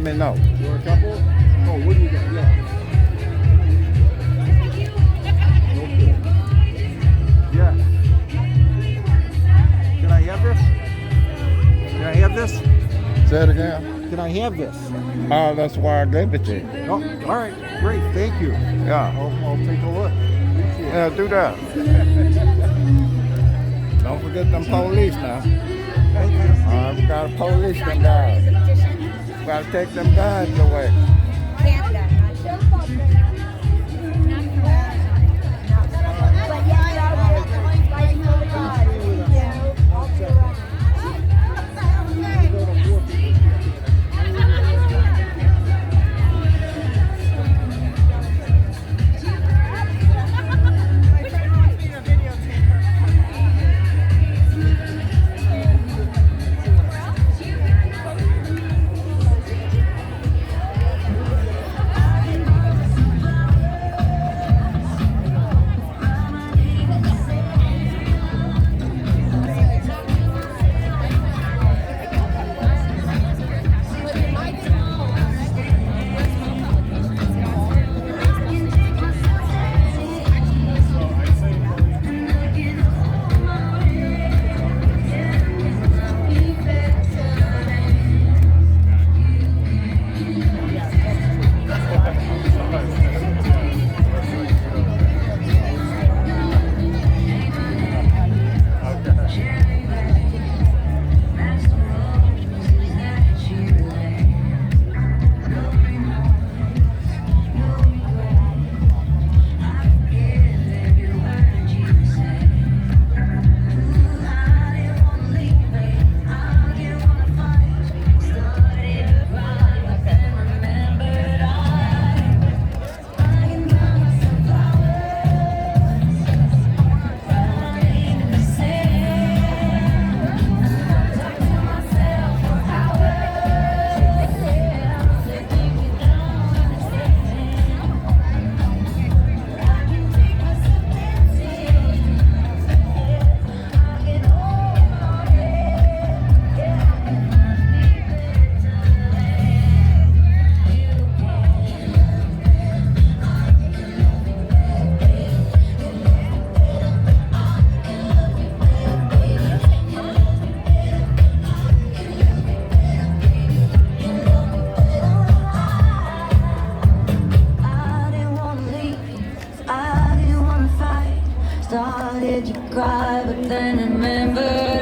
me know. You want a couple? Oh, what do you got? Yeah. Okay. Yes. Can I have this? Can I have this? Say it again. Can I have this? Oh, that's why I gave it to you. Oh, all right. Great. Thank you. Yeah. I'll take a look. Appreciate it. Yeah, do that. Don't forget them police now. Thank you. We gotta police them guys. Gotta take them guns away. Started to cry, but then remembered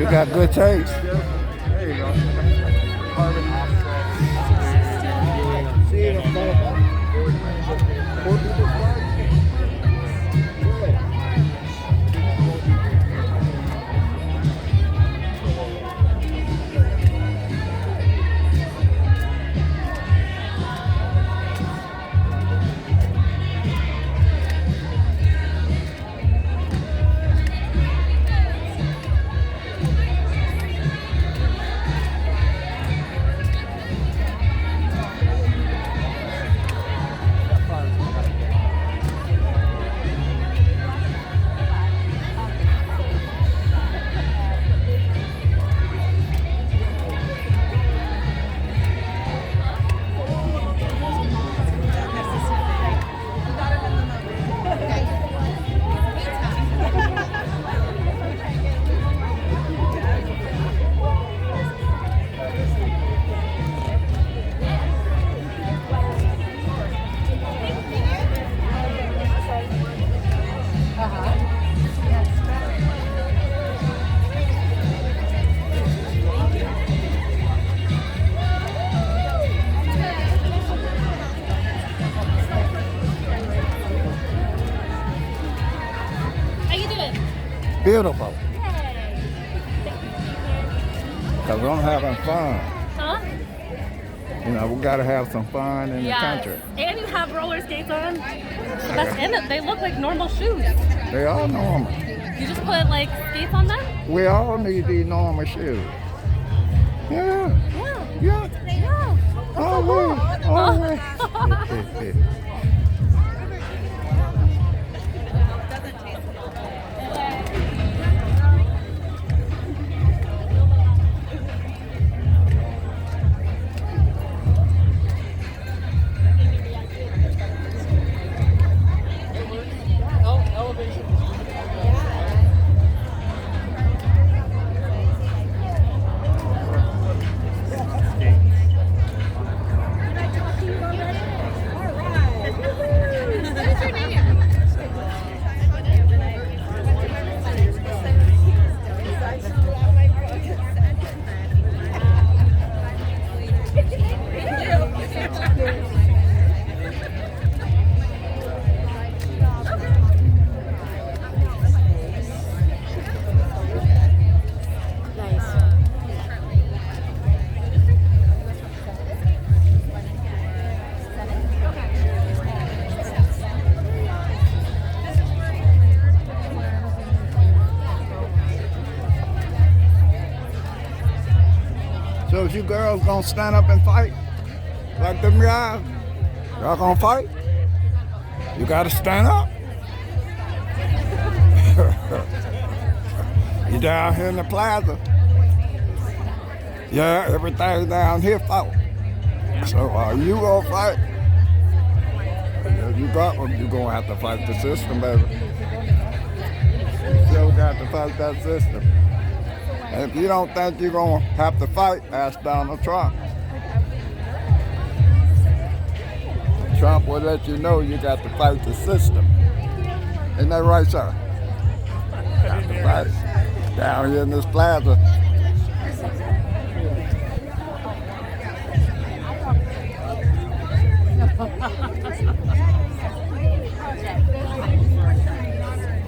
You got good taste. There you go. Carbon offset. See it up there. How you doing? Beautiful. Hey. Because I'm having fun. Huh? You know, we got to have some fun in the country. And you have roller skates on. So that's in it. They look like normal shoes. They all normal. You just put like skates on them? We all need these normal shoes. Yeah. Yeah. Yeah. Yeah. Always. Always. So is you girls gonna stand up and fight? Like them guys? Y'all gonna fight? You gotta stand up. You down here in the plaza. Yeah, everything down here fought. So are you gonna fight? If you got them, you gonna have to fight the system, baby. You still got to fight that system. And if you don't think you're gonna have to fight, ask Donald Trump. Trump will let you know you got to fight the system. Isn't that right, sir? Got to fight down here in this plaza.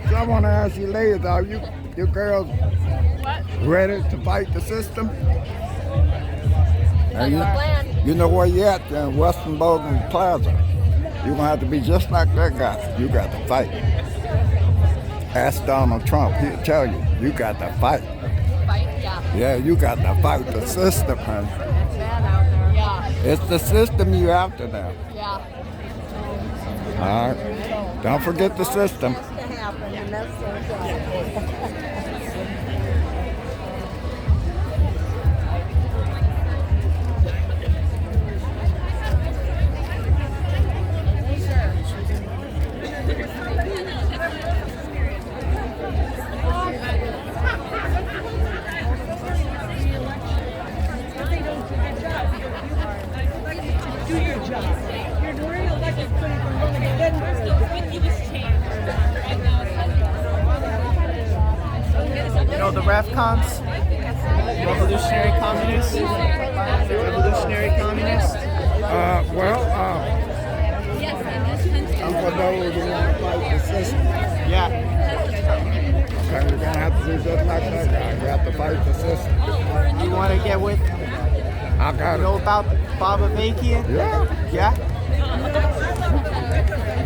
So I want to ask you ladies, are you girls ready to fight the system? And you know where you at in Western Bogan Plaza. You're going to have to be just like that guy. You got to fight. Ask Donald Trump. He'll tell you, you got to fight. Fight? Yeah. Yeah, you got to fight the system, honey. It's bad out there. Yeah. It's the system you after now. Yeah. All right. Don't forget the system. You know the ref cons? Revolutionary communist? Revolutionary communist? Well, I'm for those who want to fight the system. Yeah. Okay, you're gonna have to do just like that guy. You have to fight the system. You want to get with, I got know it. about Bob Avakian? Yeah. Yeah?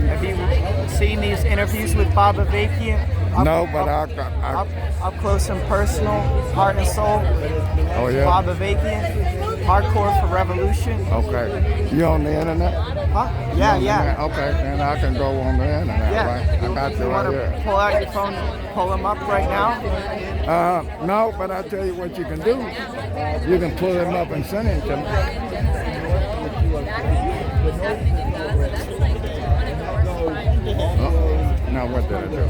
Have you seen these interviews with Bob Avakian? No, but up close and personal, heart and soul. Oh yeah. Bob Avakian, Hardcore for Revolution. Okay. You on the internet? Huh? Yeah, yeah. Okay, then I can go on the internet, Yeah. right? I got you You want right to here. pull out your phone, pull him up right now? No, but I tell you what you can do. You can pull him up and send him to me. Now what did I do?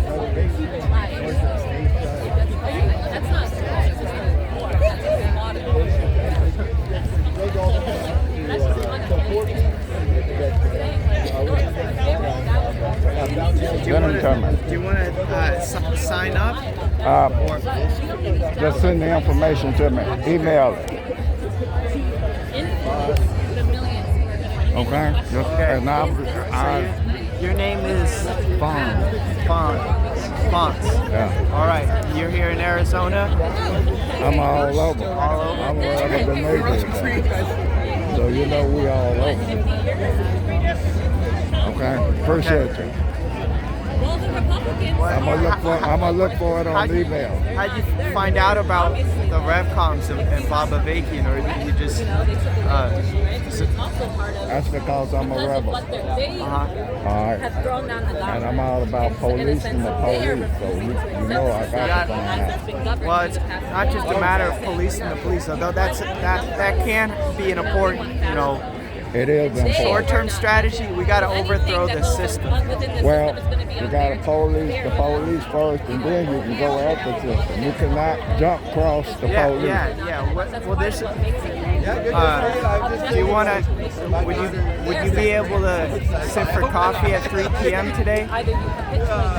Let him tell me. Do you want to sign up? Just send the information to me. Email it. Okay? And Your name is Fonts. yeah. All right. You're here in Arizona. I'm all over. All over. I'm wherever the neighborhood. So you know we all over. Okay? Appreciate you. I'm gonna look for it on email. How'd you find out about the RevComs and Bob Avakian, or you just? That's because I'm a rebel. All right. And I'm all about policing the police. So you know I got to find out. Well, it's not just a matter of policing the police, although that can be an important, It is important. short-term strategy. We got to overthrow the system. Well, you got to police the police first, and then you can go at the system. You cannot jump across the police. Yeah. Well, this. Do you want to? Would you be able to sit for coffee at 3 p.m. today?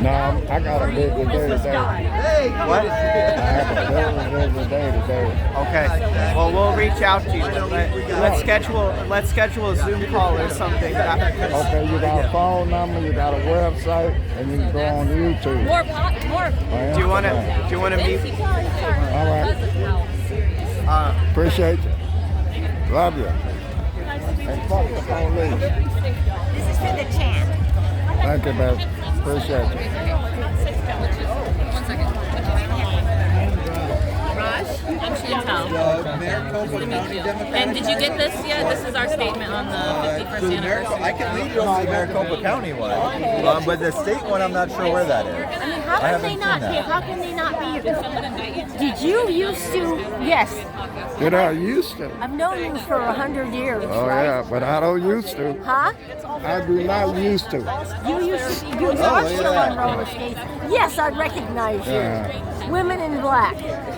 No, I got a busy day today. What? I have a busy day today. Okay. Well, we'll reach out to you. Let's schedule a Zoom call or something. Okay, you got a phone number, you got a website, and you can go on YouTube. More pop, more. Do you want to meet? All right. Appreciate you. Love you. And fuck the police. This is for the chat. Thank you, babe. Appreciate you. One second. Raj, I'm Chantal. And did you get this yet? This is our statement on the 51st anniversary. I can lead you on the Maricopa County one, but the state one, I'm not sure where that is. I mean, how I can haven't they not seen be? that. How can they not be? Did you used to? Yes, You know, I used to. I've known you for 100 years. Oh, right? yeah, but I don't used to. Huh? I do not used to. You used to. You also on roller skates. Yes, I recognize you. Yeah. Women in black.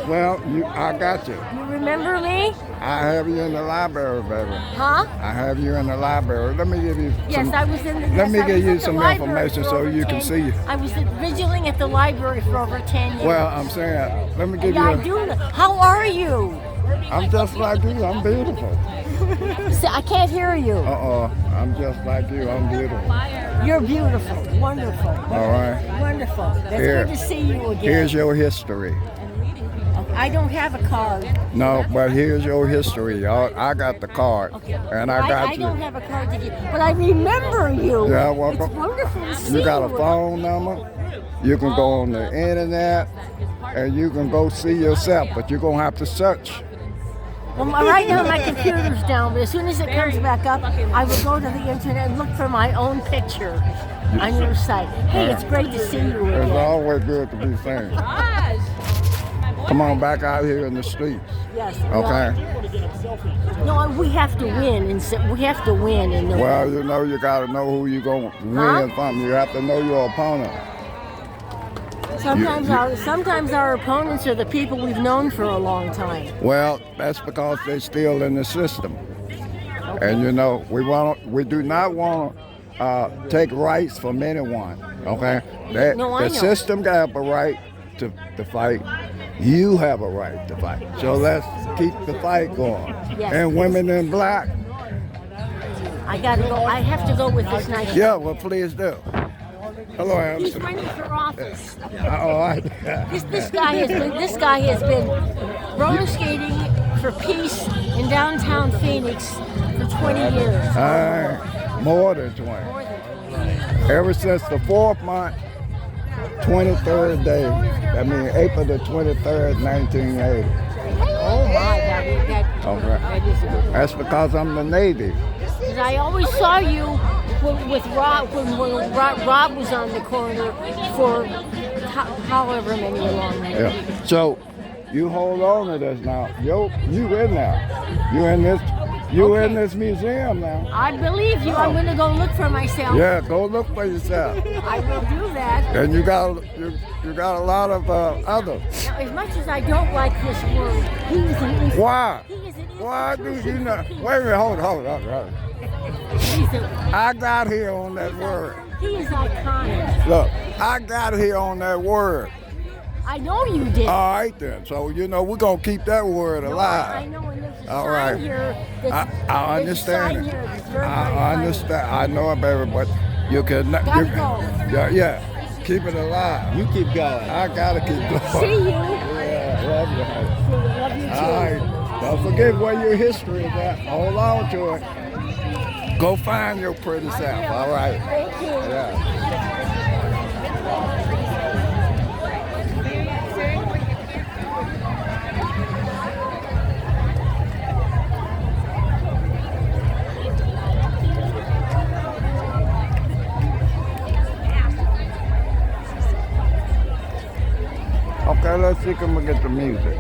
Well, I got you. You remember me? I have you in the library, baby. Huh? I have you in the library. Let me give you Yes, some. I was in the. Let yes, me I give was you in the some library information for so over you can 10 see. I was vigiling at the library for over 10 years. Well, I'm saying, let me give yeah, I you. do. How are you? I'm just like you. I'm beautiful. See, I can't hear you. I'm just like you. I'm beautiful. You're beautiful. Wonderful. All right. Wonderful. It's Here. good to see you again. Here's your history. I don't have a card. No, but here's your history, y'all. I got the card, Okay. and I got I you. don't have a card to give, but I remember you. Yeah, well, It's wonderful to see You got a phone number. You can go on the internet, and you can go see yourself. But you're gonna have to search. Well, right now my computer's down, but as soon as it comes back up, I will go to the internet and look for my own picture on your site. Hey, it's great to see you It's again. always good to be seen. Come on back out here in the streets. Yes. Okay. No, we have to win, and we have to win. In the Well, you know you gotta know who you gonna win from. You have to know your opponent. sometimes our opponents are the people we've known for a long time. Well, that's because they're still in the system. And you know, we do not want to take rights from anyone. Okay, No, I the know. system got a right to fight. You have a right to fight. So let's keep the fight going. Yes. And women in black, I gotta go. I have to go with this nice. yeah, well, please do. Hello, He's Anderson. running for office. All right. This guy has been roller skating for peace in downtown Phoenix for 20 years. More than 20. More than 20. Ever since the 4th month, 23rd day, I mean April the 23rd, 1980. Oh my, that Okay. that is a good. That's because I'm the Navy. Because I always saw you with Rob when Rob was on the corner for however many long. Yeah. So you hold on to this now. You in there. You in this. You in this museum now. I believe you. I'm going to go look for myself. Yeah, go look for yourself. I will do that. And you got a lot of others. Now, as much as I don't like this word, he is an Why? He is an Why do you not? Wait a minute. Hold on. He's a, I got here on that word. he is iconic. Look, I got here on that word. I know you did. All right then. So we're gonna keep that word I alive. know, and there's a All sign right. here. I There's a sign understand it. here that's very, very I funny. understand. I know it, baby, but you can. Gotta you, go. yeah. Keep it alive. You keep going. I gotta keep going. See you. Yeah, love you. See you. Love you too. All right. Don't forget where your history is at. Hold on to it. Go find your pretty self. All right. Thank you. Yeah. Okay, let's see can we get the music.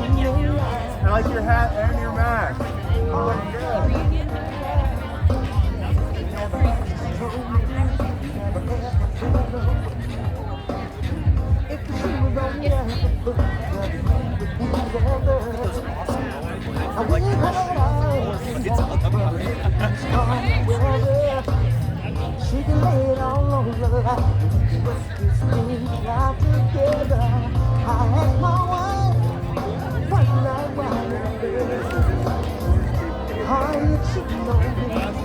I like your hat and your mask. You look good. She can lay it all on the line. This thing out together. I had my wife, one night while are you cheating on me? This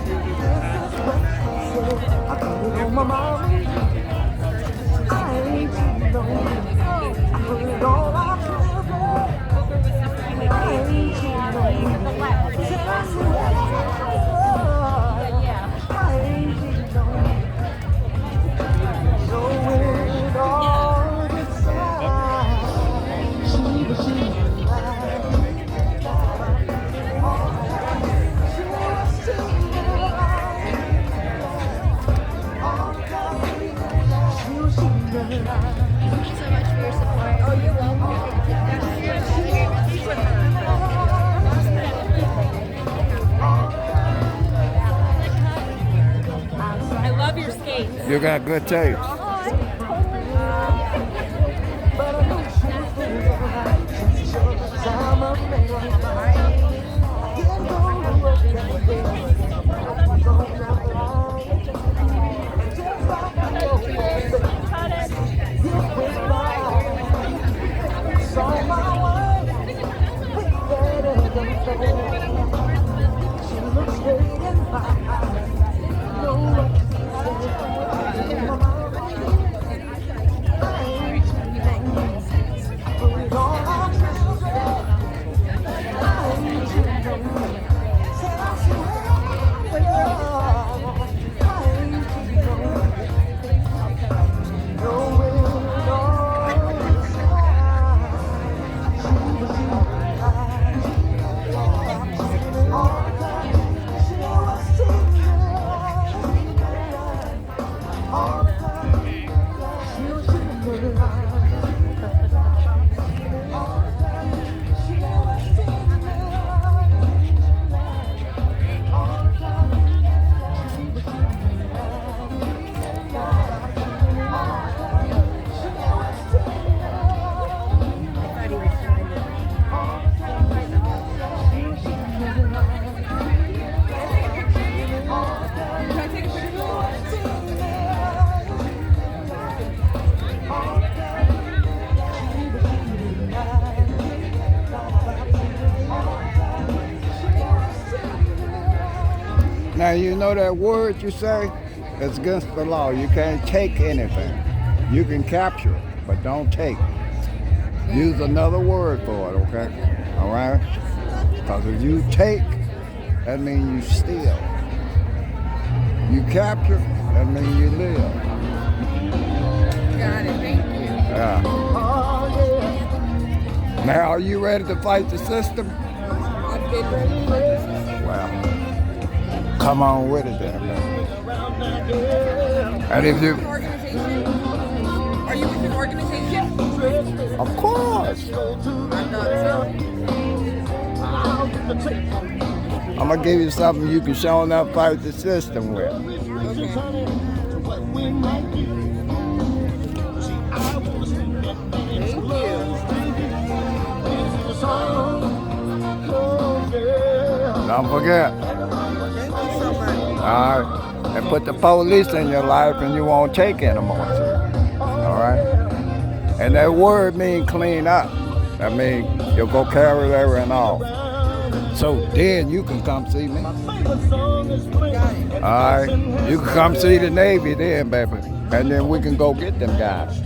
is what she said. I put it on my mama. I ain't cheating on you. I put it on our children. I ain't cheating on you. Said I swear. I ain't cheating on you. So it all decides. She was cheating. so much for your support. Oh, you're I love your skates. You got good taste. Now you know that word you say? It's against the law. You can't take anything. You can capture, but don't take. Use another word for it, okay? All right? Because if you take, that means you steal. You capture, that means you live. Got it. Thank you. Yeah. Now, are you ready to fight the system? Well, come on with it then, man. And if you... Are you with an organization? Of course. I'm going to give you something you can show enough fight the system with. Don't forget. All right. And put the police in your life and you won't take anymore. All right. And that word means clean up. I mean, your vocabulary and all. So then you can come see me. All right. You can come see the Navy then, baby. And then we can go get them guys.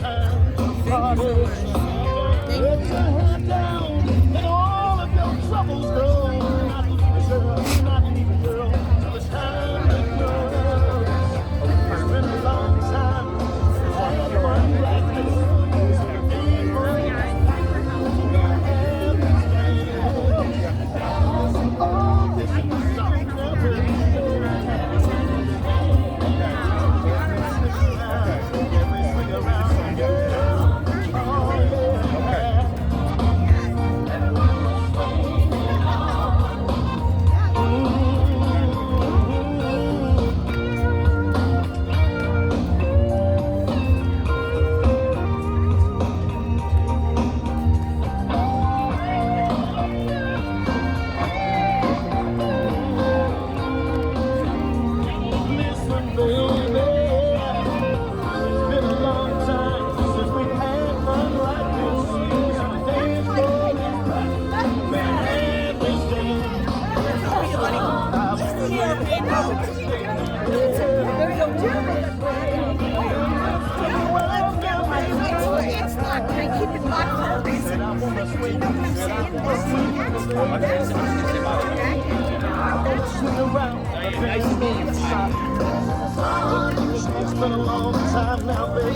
It's been a long time now, baby.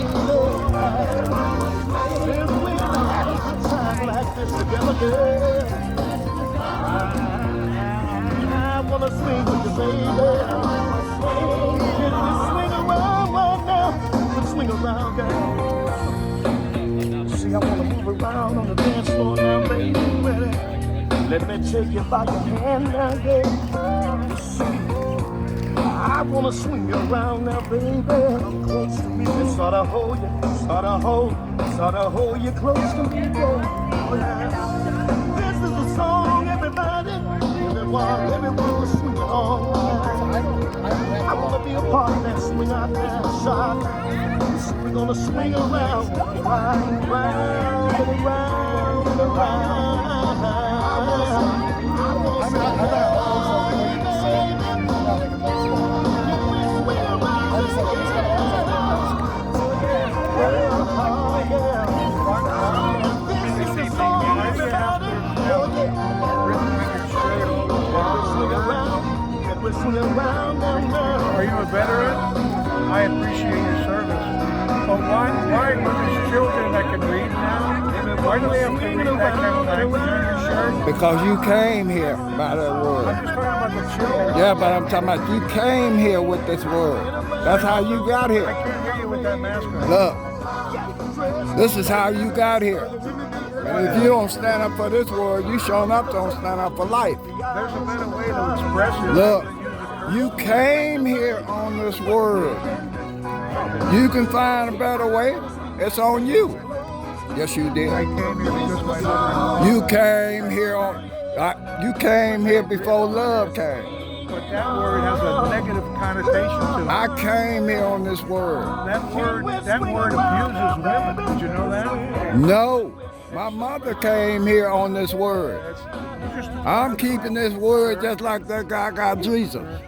Since we had a time like this together, girl. I wanna swing with you, baby. Can we swing around right now? Swing around, girl. Let me take you by your hand now, yeah. I wanna swing you around now, baby. Come close to me and sort of hold you, sort of hold you close to me, yeah. This is a song, everybody. Everyone swing along. I wanna be a part of that swing out there, shot. So we're gonna swing around, round and round and round and round. Are you a veteran? I appreciate your service. But why when there's children that can read now, why do they have to read that kind of language on your shirt? Because you came here by that I'm word. just talking about the children. Yeah, but I'm talking about you came here with this word. That's how you got I here. can't hear you with that mask on. Look, this is how you got here. And if you don't stand up for this word, you sure enough don't stand up for life. There's a better way to express it. Look, you came here on this word. You can find a better way. It's on you. Yes, you did. I came here because my mother. You came here on. You came here before love came. But that word has a negative connotation to it. I came here on this word. That word abuses women. Did you know that? No, my mother came here on this word. I'm keeping this word just like that guy got Jesus.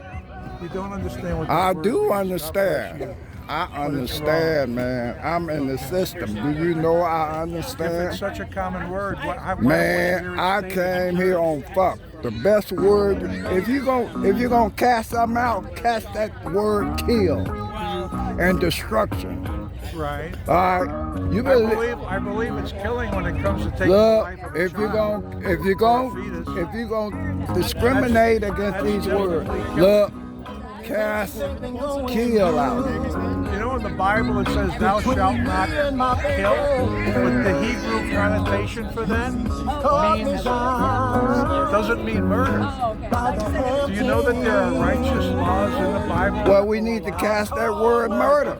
You don't understand what I this do word understand. I understand, man. I'm in the system. Do you know I If it's understand? such a common word, Man, I came here on fuck. The best word. If you gonna cast something out, cast that word kill and destruction. Right. All right, you better I believe it's killing when it comes to taking the look. life of a If you're child. gonna discriminate against these words, look, cast kill out. You know in the Bible it says thou shalt not kill, but the Hebrew connotation for that means doesn't mean murder. Do you know that there are righteous laws in the Bible? Well, we need to cast that word murder.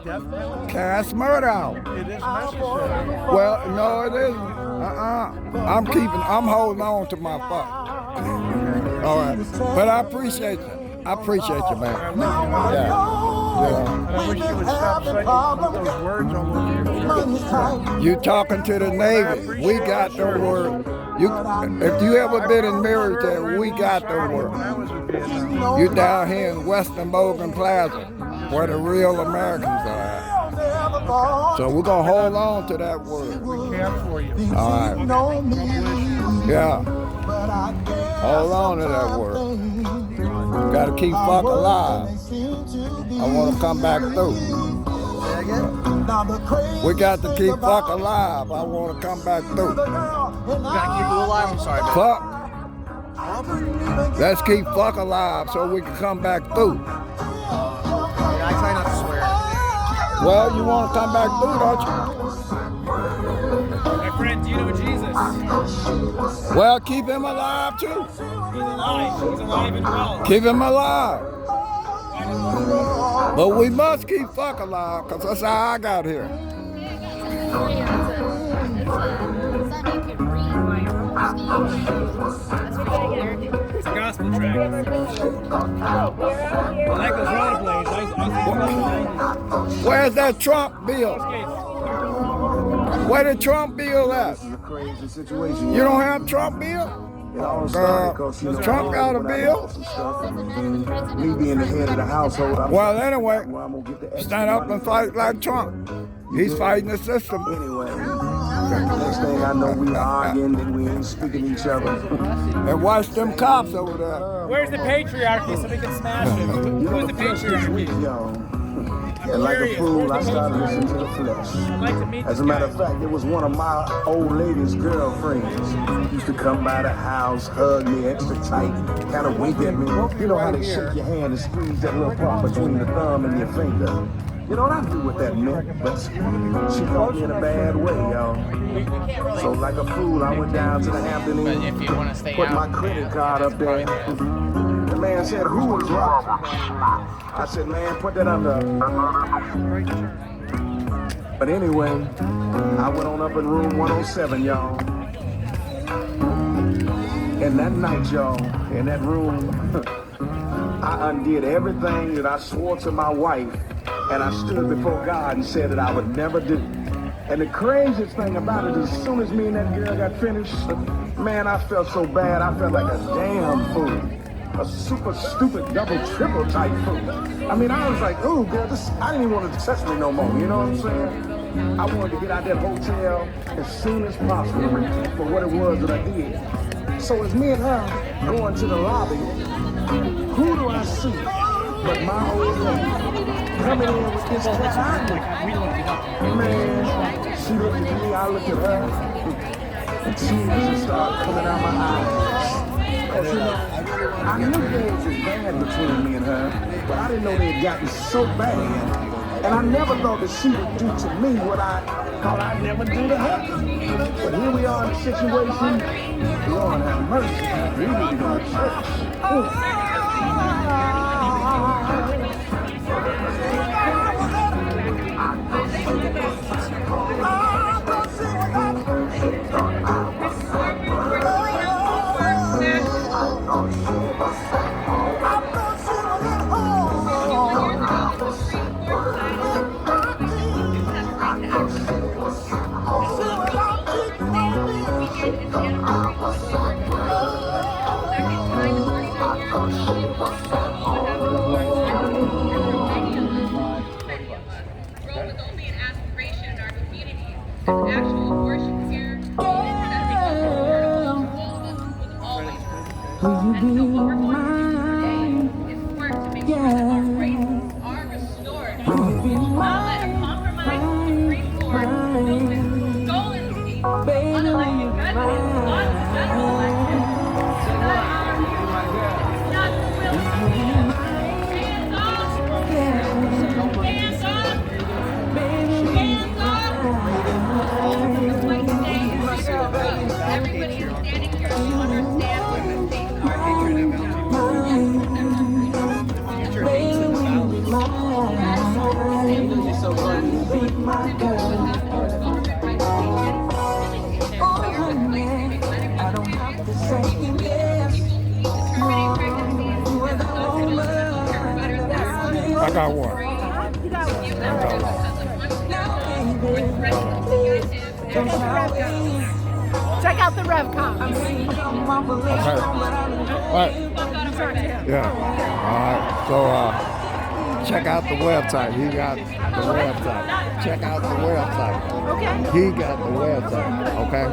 Cast murder out. It is necessary. Well, no, it isn't. I'm holding on to my fuck. All right, but I appreciate you. I appreciate you, man. Yeah. I wish you would stop saying those words almost. You talking to the Navy? We got the word. If you ever been in military, we got the word. When I was in Vietnam, You down here in Western Bogan Plaza, where the real Americans are at. So we're gonna hold on to that word. care for you. All right. Yeah. Hold on to that word. Gotta keep fuck alive. I wanna come back through. We got to keep fuck alive. I wanna come back through. Gotta keep it alive. I'm sorry, man. Fuck. Let's keep fuck alive so we can come back through. I try not to swear. Well, you wanna come back through, don't you? My friend, do you know Jesus? Well, keep him alive too. He's alive. He's alive and well. Keep him alive. But we must keep fuck alive, because that's how I got here. It's a gospel track. When I go rollerblades, I Where's that Trump bill? Where the Trump bill at? Crazy situation. You don't have Trump bill? It all started 'cause, you know, Trump got a when I bill? bought some stuff, me being the head of the household, I'm Well, anyway, I'm gonna get the extra stand up money. and fight like Trump. He's fighting the system. Anyway, next thing I know, we arguing and we ain't speaking to each other. And watch them cops over there. Where's the patriarchy so we can smash it? You know, Where's the the flesh is weak, patriarchy? y'all. And like a fool, I started listening to the flesh. I'd like to meet As this a matter guy. of fact, it was one of my old lady's girlfriends. Used to come by the house, hug me extra tight, kind of wink at me. You know how they shake your hand and squeeze that little part between the thumb and your finger. You know what I knew what that meant, but she caught me in a bad way, y'all. So like a fool, I went down to the Hampton Inn, put my credit card up there. The man said, who was Robert? I said, man, put that under. But anyway, I went on up in room 107, y'all. And that night, y'all, in that room, I undid everything that I swore to my wife, and I stood before God and said that I would never do. And the craziest thing about it is, as soon as me and that girl got finished, man, I felt so bad. I felt like a damn fool. A super stupid double, triple type fool. I mean, I was like, ooh, girl, I didn't even want to touch me no more, you know what I'm saying? I wanted to get out that hotel as soon as possible for what it was that I did. So as me and her going to the lobby, who do I see but my old lady coming in with this time? Man, she looked at me, I looked at her, and tears started coming out my eyes. Because you know, I knew things was bad between me and her, but I didn't know they had gotten so bad. And I never thought that she would do to me what I thought I'd never do to her. But here we are in a situation, Lord have mercy, we need to go to church. I got one. Check out the RevCom. Okay. What? Yeah. All right. So check out the website. He got the website. Check out the website. Okay. He got the website. Okay.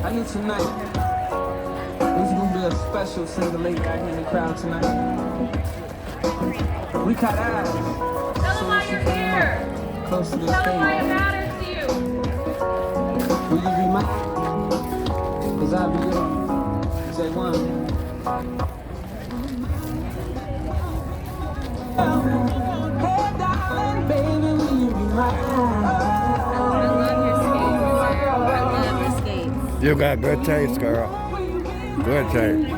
I knew tonight was gonna be a special single lady out here in the crowd tonight. We caught eyes. Tell them why you're here. Close to the Tell them why it stage. matters to you. Will you be mine? Cause I'll be yours. Say one. Hey darling, baby, will you be mine? You got good taste, girl. Good taste. Can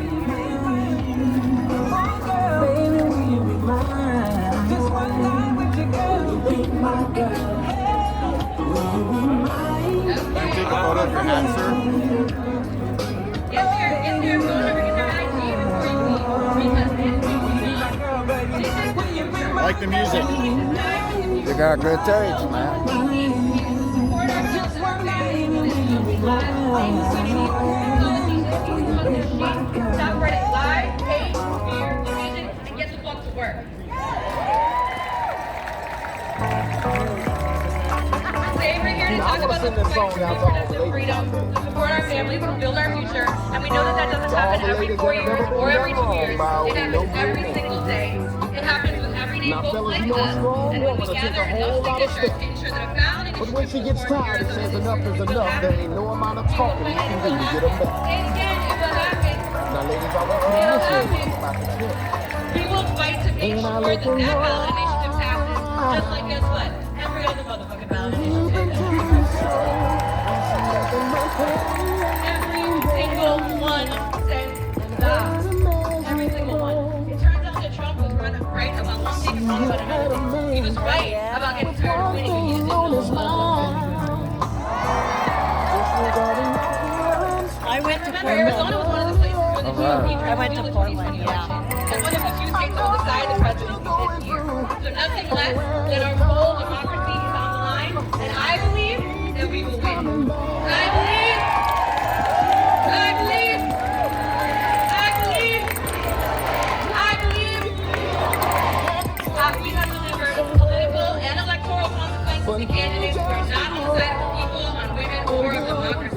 I take a photo of your hat, sir? Get their phone number, get their ID before you I like the music. You got good taste, man. Stop running live, hate, fear, division, and get the fuck to work. Today we're here to talk about the fight for reproductive freedom, to support our families and build our future. And we know that that doesn't happen every 4 years or every 2 years. It happens every single day. It happens with everyday folks like us. And when we gather enough signatures to ensure that a ballot But when she gets tired and says enough is enough, there ain't no amount of talking you can do to get them back. Say it again, it will happen. Now, ladies, I want It will to happen. about the tip. We will fight to make sure that that ballot initiative passes. Just like, guess what? Every other motherfucking ballot initiative. Every single one says stop. Every single one. It turns out that Trump was right about one thing and wrong about another. He was right about getting tired of winning and he just didn't know what. I went to Remember, Arizona was one of the places where the GOP I went to Portland, yeah. and one of the few states that will decide the presidency this year. So nothing less than our full democracy is on the line, and I believe that we will win. I believe. We have delivered political and electoral consequences to candidates who are not on the side of the people, on women, or of democracy.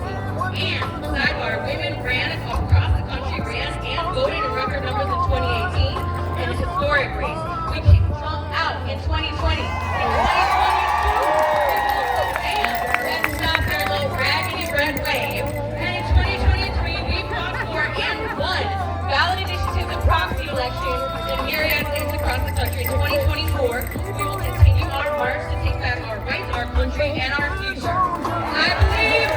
And sidebar, women ran across the country, and voted in record numbers in 2018 in a historic race. We kicked Trump out in 2020. In 2022, people will stand and stop their little raggedy red wave. And in 2023, we brought forth and won ballot initiatives and proxy elections in myriad states across the country. In 2024, we will continue our march to take back our rights, our country, and our future. I believe.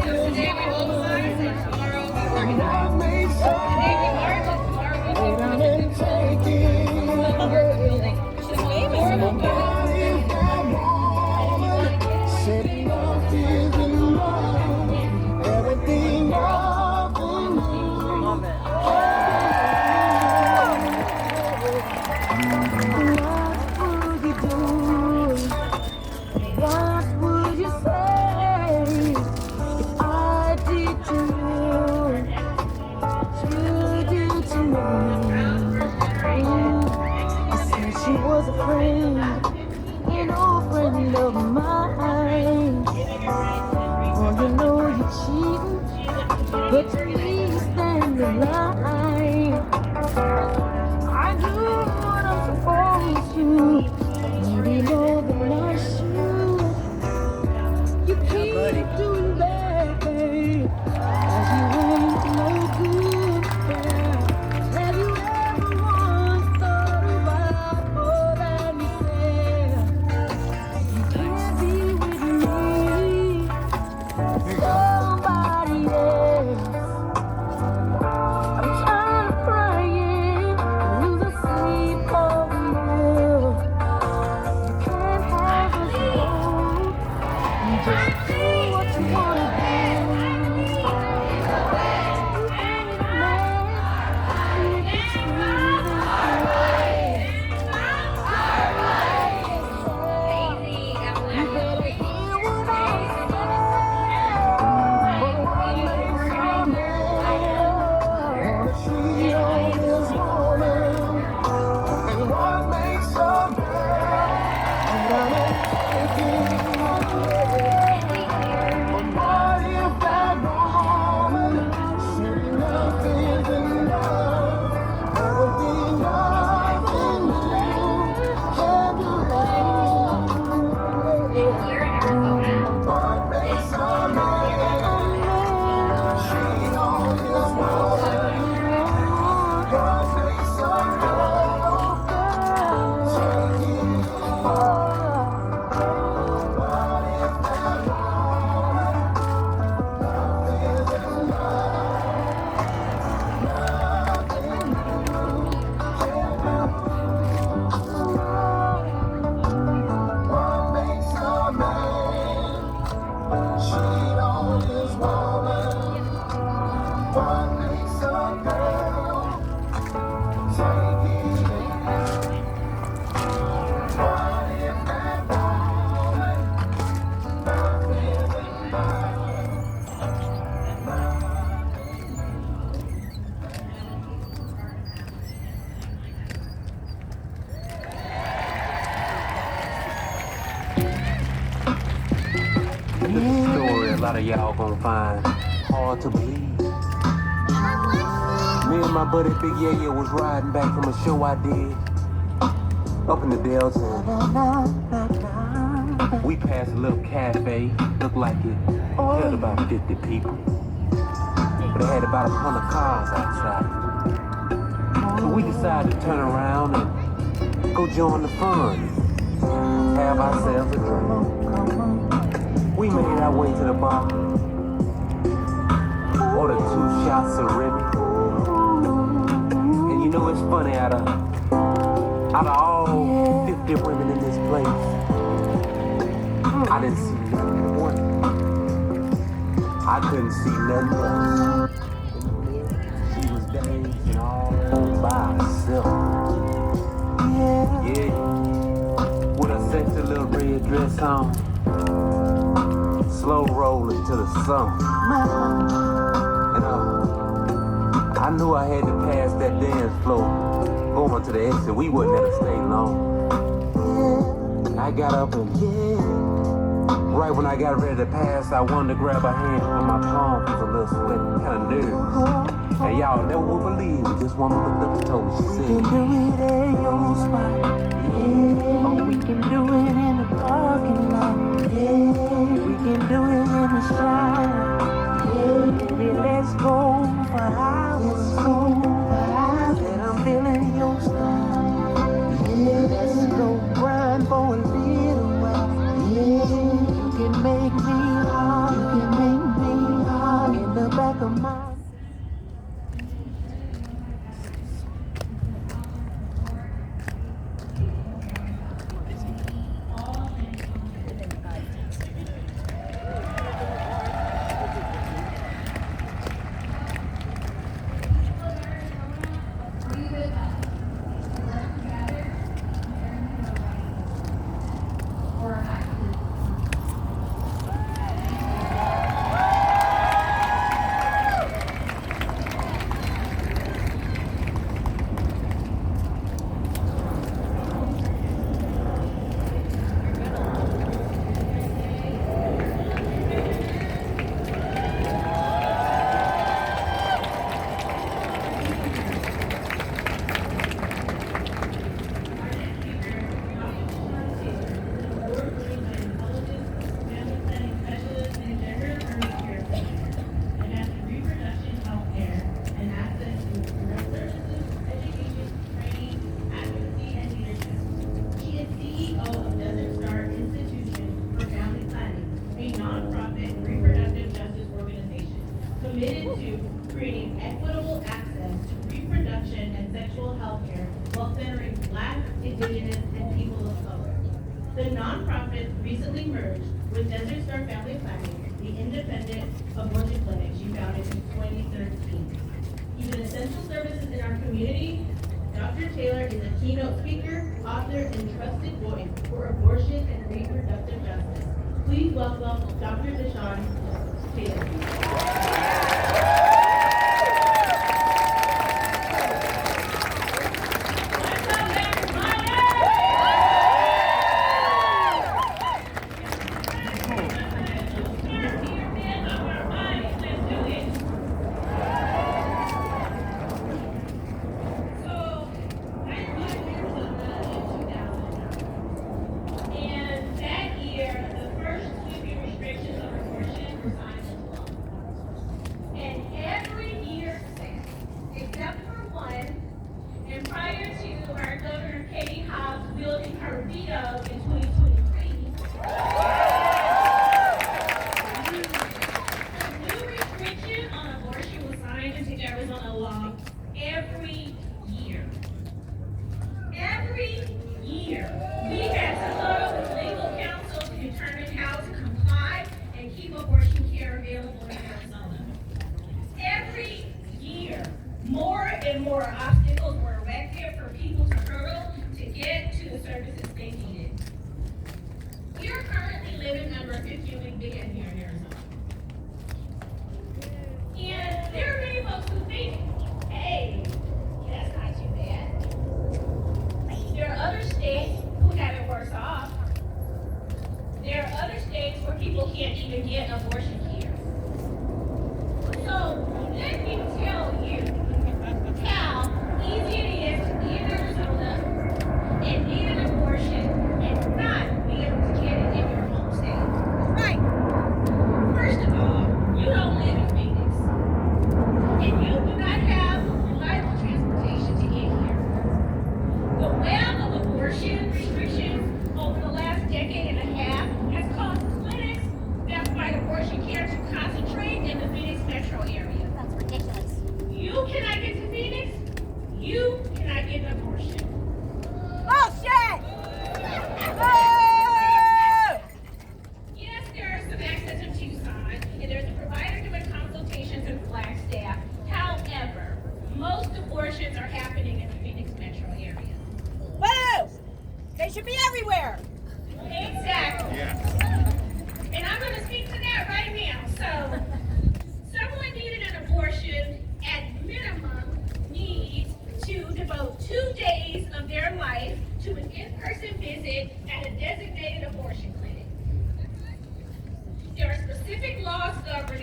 So today we mobilize and tomorrow we organize. Today we march and tomorrow we building. She's Setting off is enough. Everything off and what would you say if I did to you to me? I said she was a friend, an old friend of mine. Oh, you know you're cheating, but please stand in line. I do what I'm supposed to. You know that I should. You keep doing that, babe, 'cause you ain't no good. Have you ever once thought about all that you said? You can't be with me, somebody else. I'm tired of crying, losing sleep over you. lot of y'all gonna find hard to believe. Me and my buddy Big Yaya was riding back from a show I did up in the Delta. We passed a little cafe, looked like it held about 50 people. But it had about 100 cars outside. So we decided to turn around and go join the fun, have ourselves a drink. We made our way to the bar, ordered 2 shots of Remy. And you know it's funny, out of all 50 women in this place, I didn't see nothing but one. I couldn't see nothing but she was dancing all by herself. Yeah, with a sexy little red dress on, slow rolling to the sun. And I knew I had to pass that dance floor, going to the exit. We wouldn't have to stay long. I got up and right when I got ready to pass, I wanted to grab her hand, but my palm was a little sweaty, kind of nervous. And y'all never would believe it. This woman looked up and told me, she said, "We can do it at your spot, yeah. Or we can do it in the parking lot, yeah. We can do it in the stride, yeah. Baby, let's go for hours, that I'm feeling your style, yeah. Let's go grind for a little while, yeah. You can make me hard, in the back of my recently merged with Desert Star Family Planning, the independent abortion clinic she founded in 2013. Even essential services in our community, Dr. Taylor is a keynote speaker, author, and trusted voice for abortion and reproductive justice. Please welcome Dr. Deshawn Taylor.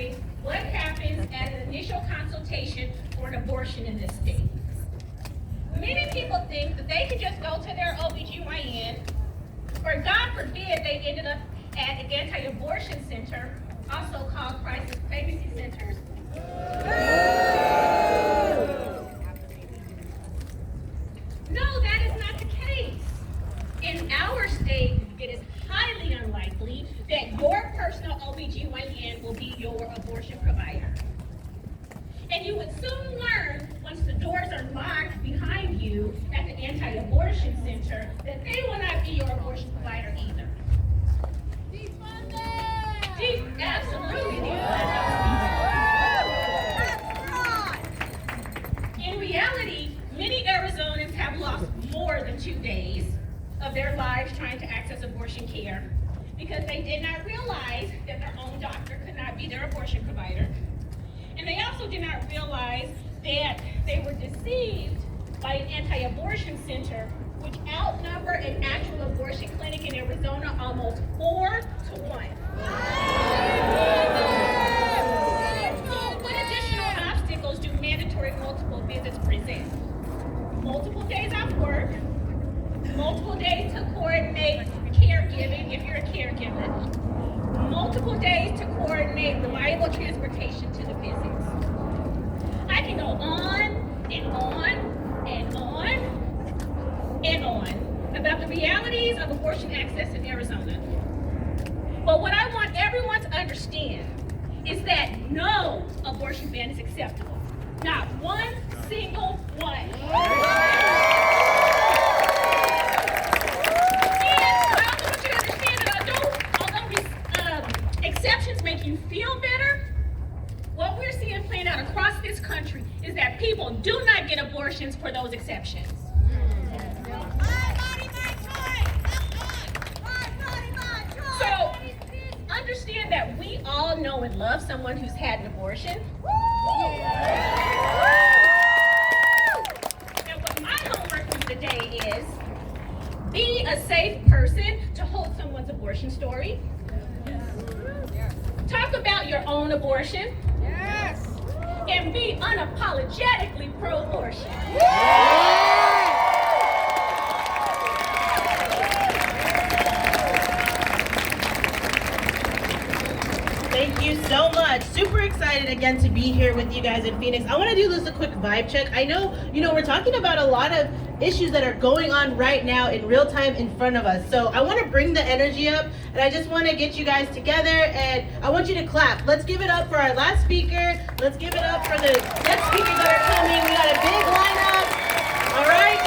explain what happens at an initial consultation for an abortion in this state. Many people think that they can just go to their OBGYN, or God forbid they ended up at an anti-abortion center, also called crisis pregnancy centers. No, that is not the case. In our state, it is highly unlikely that your personal OBGYN will be your abortion provider. And you would soon learn, once the doors are locked behind you at the anti-abortion center, that they will not be your abortion provider either. Absolutely. In reality, many Arizonans have lost more than 2 days of their lives trying to access abortion care because they did not realize that their own doctor could not be their abortion provider. And they also did not realize that they were deceived by an anti-abortion center, which outnumber an actual abortion clinic in Arizona almost 4 to 1. So what additional obstacles do mandatory multiple visits present? Multiple days off work, multiple days to coordinate caregiving if you're a caregiver, multiple days to coordinate reliable transportation to the visits. I can go on and on and on and on about the realities of abortion access in Arizona. But what I want everyone to understand is that no abortion ban is acceptable. Not one single one. And I also want you to understand that although exceptions make you feel better, what we're seeing playing out across this country is that people do not get abortions for those exceptions. So, understand that we all know and love someone who's had an abortion. And what my homework for today is, be a safe person to hold someone's abortion story. Talk about your own abortion. Yes. And be unapologetically pro-abortion. Thank you so much. Super excited again to be here with you guys in Phoenix. I want to do just a quick vibe check. I know, we're talking about a lot of issues that are going on right now in real time in front of us. So I want to bring the energy up, and I just want to get you guys together, and I want you to clap. Let's give it up for our last speaker. Let's give it up for the next speakers that are coming. We got a big lineup. All right.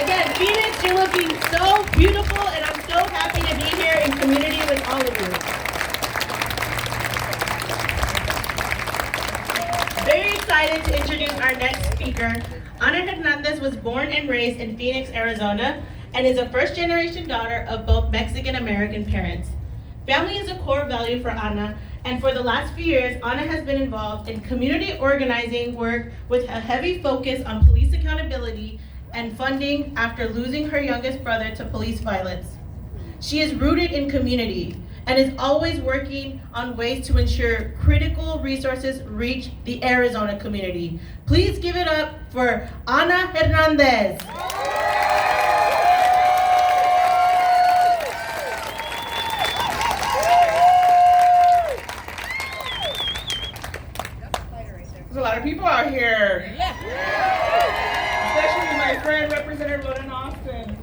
Again, Phoenix, you're looking so beautiful, and I'm so happy to be here in community with all of you. Very excited to introduce our next speaker. Ana Hernandez was born and raised in Phoenix, Arizona, and is a first-generation daughter of both Mexican-American parents. Family is a core value for Ana, and for the last few years, Ana has been involved in community organizing work with a heavy focus on police accountability and funding after losing her youngest brother to police violence. She is rooted in community and is always working on ways to ensure critical resources reach the Arizona community. Please give it up for Ana Hernandez. There's a lot of people out here. Especially my friend, Representative Lorena Austin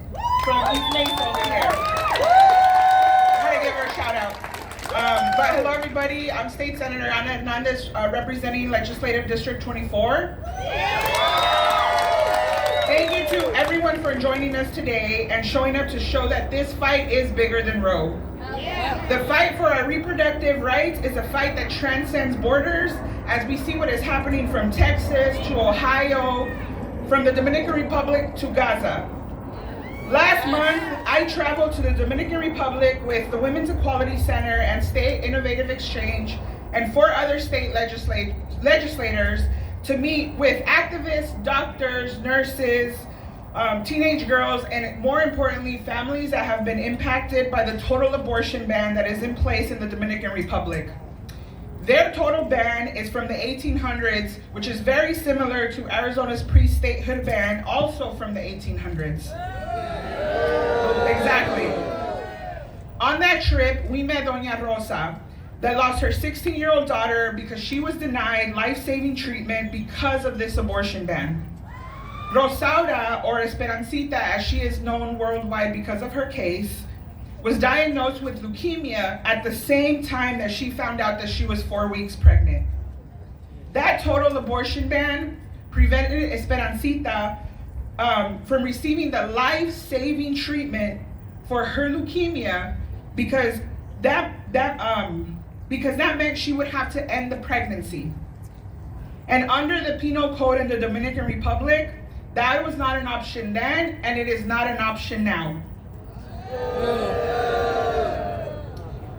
from East Mesa over here. Give her a shout out. But hello everybody, I'm State Senator Ana Hernandez, representing Legislative District 24. Thank you to everyone for joining us today and showing up to show that this fight is bigger than Roe. The fight for our reproductive rights is a fight that transcends borders, as we see what is happening from Texas to Ohio, from the Dominican Republic to Gaza. Last month, I traveled to the Dominican Republic with the Women's Equality Center and State Innovative Exchange and 4 other state legislators to meet with activists, doctors, nurses, teenage girls, and more importantly, families that have been impacted by the total abortion ban that is in place in the Dominican Republic. Their total ban is from the 1800s, which is very similar to Arizona's pre-statehood ban, also from the 1800s. Exactly. On that trip, we met Doña Rosa, that lost her 16-year-old daughter because she was denied life-saving treatment because of this abortion ban. Rosaura, or Esperancita as she is known worldwide because of her case, was diagnosed with leukemia at the same time that she found out that she was 4 weeks pregnant. That total abortion ban prevented Esperancita from receiving the life-saving treatment for her leukemia because that meant she would have to end the pregnancy. And under the Penal Code in the Dominican Republic, that was not an option then, and it is not an option now.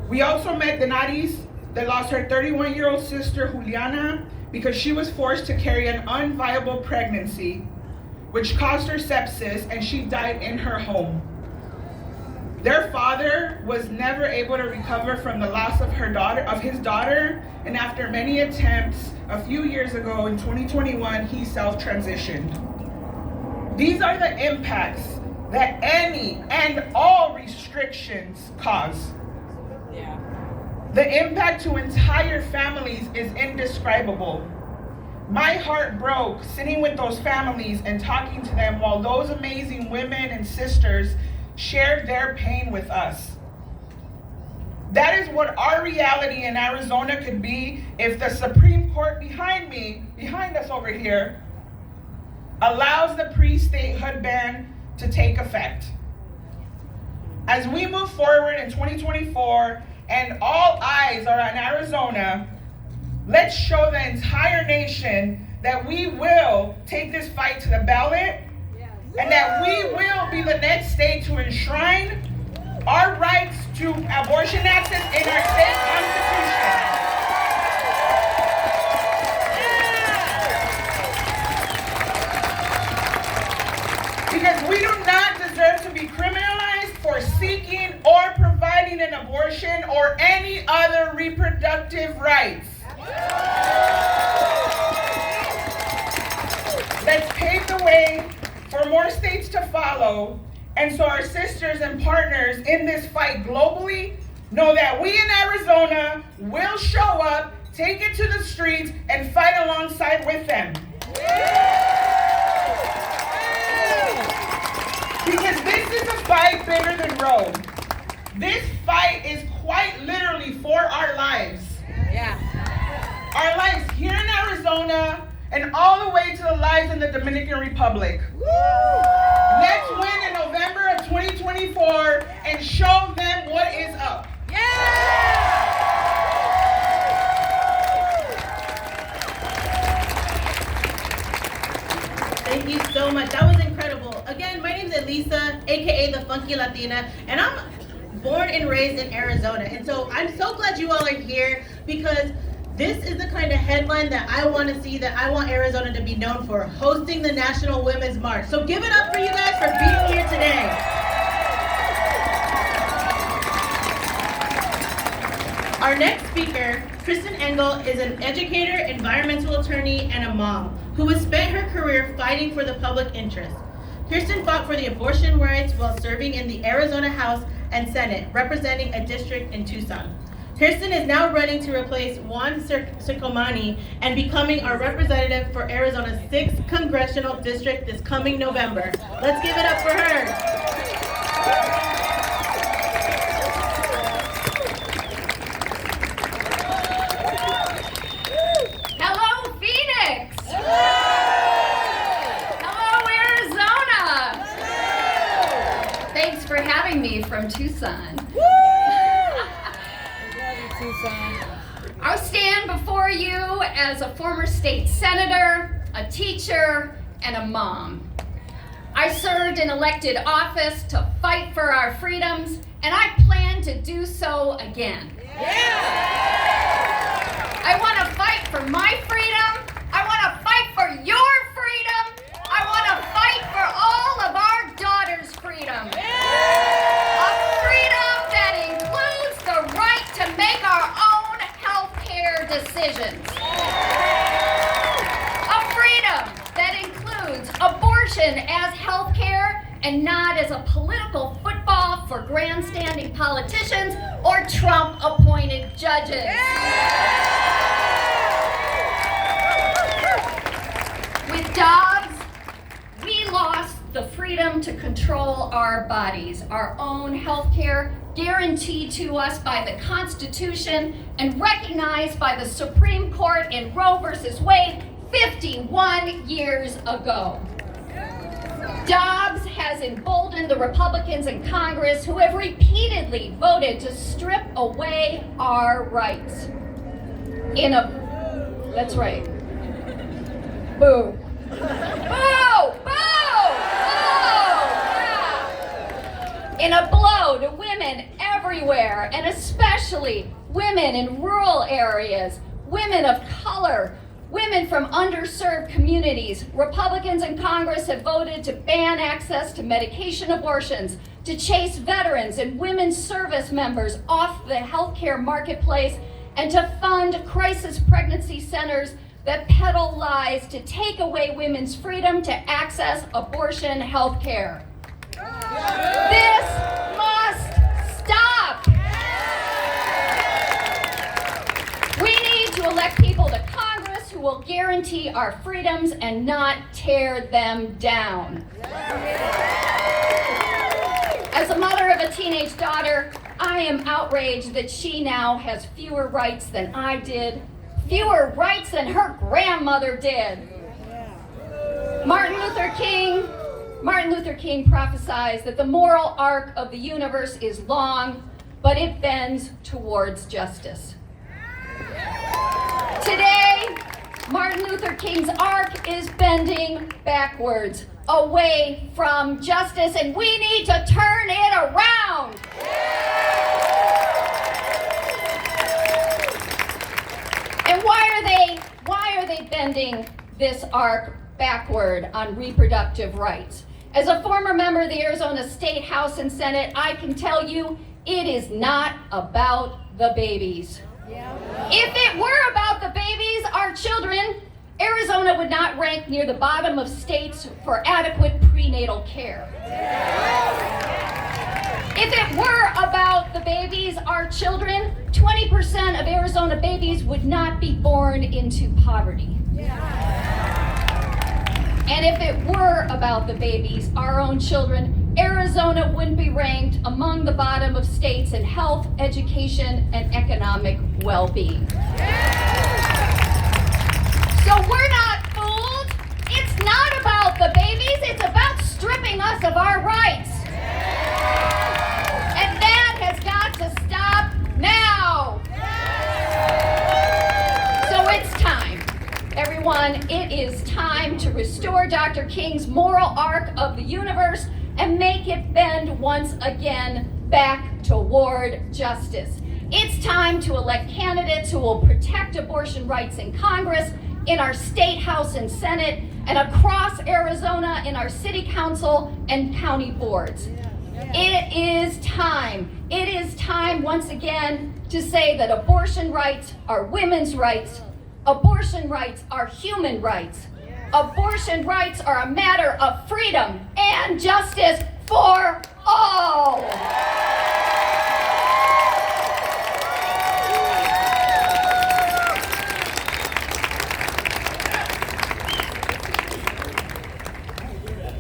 We also met Denaris, that lost her 31-year-old sister, Juliana, because she was forced to carry an unviable pregnancy, which caused her sepsis, and she died in her home. Their father was never able to recover from the loss of his daughter, and after many attempts, a few years ago in 2021, he self-transitioned. These are the impacts that any and all restrictions cause. The impact to entire families is indescribable. My heart broke sitting with those families and talking to them while those amazing women and sisters shared their pain with us. That is what our reality in Arizona could be if the Supreme Court behind us over here, allows the pre-statehood ban to take effect. As we move forward in 2024 and all eyes are on Arizona, let's show the entire nation that we will take this fight to the ballot and that we will be the next state to enshrine our rights to abortion access in our state constitution. Because we do not deserve to be criminalized for seeking or providing an abortion or any other reproductive rights. Let's pave the way for more states to follow, and so our sisters and partners in this fight globally know that we in Arizona will show up, take it to the streets, and fight alongside with them. Because this is a fight bigger than Roe. This fight is quite literally for our lives. Our lives here in Arizona and all the way to the lives in the Dominican Republic. Let's win in November of 2024 and show them what is up. Thank you so much. That was incredible. Again, my name is Elisa, aka the Funky Latina, and I'm born and raised in Arizona. And so I'm so glad you all are here because this is the kind of headline that I want to see, that I want Arizona to be known for, hosting the National Women's March. So give it up for you guys for being here today. Our next speaker, Kristen Engel, is an educator, environmental attorney, and a mom who has spent her career fighting for the public interest. Kristen fought for the abortion rights while serving in the Arizona House and Senate, representing a district in Tucson. Kristen is now running to replace Juan Circomani and becoming our representative for Arizona's 6th Congressional District this coming November. Let's give it up for her. Hello, Phoenix! Hello, Arizona! Thanks for having me from Tucson. I stand before you as a former state senator, a teacher, and a mom. I served in elected office to fight for our freedoms, and I plan to do so again. I want to fight for my freedom. I want to fight for your freedom. I want to fight for all of our daughters' freedom. A freedom that includes the right to make our own health care decisions. A freedom that includes abortion as health care and not as a political football for grandstanding politicians or Trump-appointed judges. With Dobbs, we lost the freedom to control our bodies, our own health care guaranteed to us by the Constitution and recognized by the Supreme Court in Roe v. Wade 51 years ago. Dobbs has emboldened the Republicans in Congress who have repeatedly voted to strip away our rights. That's right. Boo. Boo! Boo! Boo! Yeah. In a blow to women everywhere, and especially women in rural areas, women of color, women from underserved communities, Republicans in Congress have voted to ban access to medication abortions, to chase veterans and women's service members off the healthcare marketplace, and to fund crisis pregnancy centers that peddle lies to take away women's freedom to access abortion health care. This must stop. We need to elect people to Congress who will guarantee our freedoms and not tear them down. As a mother of a teenage daughter, I am outraged that she now has fewer rights than I did, fewer rights than her grandmother did. Martin Luther King prophesied that the moral arc of the universe is long, but it bends towards justice. Today, Martin Luther King's arc is bending backwards, away from justice, and we need to turn it around. And why are they bending this arc backward on reproductive rights? As a former member of the Arizona State House and Senate, I can tell you it is not about the babies. If it were about the babies, our children, Arizona would not rank near the bottom of states for adequate prenatal care. If it were about the babies, our children, 20% of Arizona babies would not be born into poverty. And if it were about the babies, our own children, Arizona wouldn't be ranked among the bottom of states in health, education, and economic well-being. So we're not fooled. It's not about the babies, it's about stripping us of our rights. And that has got to stop now. So it's time, everyone, it is time to restore Dr. King's moral arc of the universe and make it bend once again back toward justice. It's time to elect candidates who will protect abortion rights in Congress, in our state house and Senate, and across Arizona in our city council and county boards. It is time once again to say that abortion rights are women's rights, abortion rights are human rights, abortion rights are a matter of freedom and justice for all.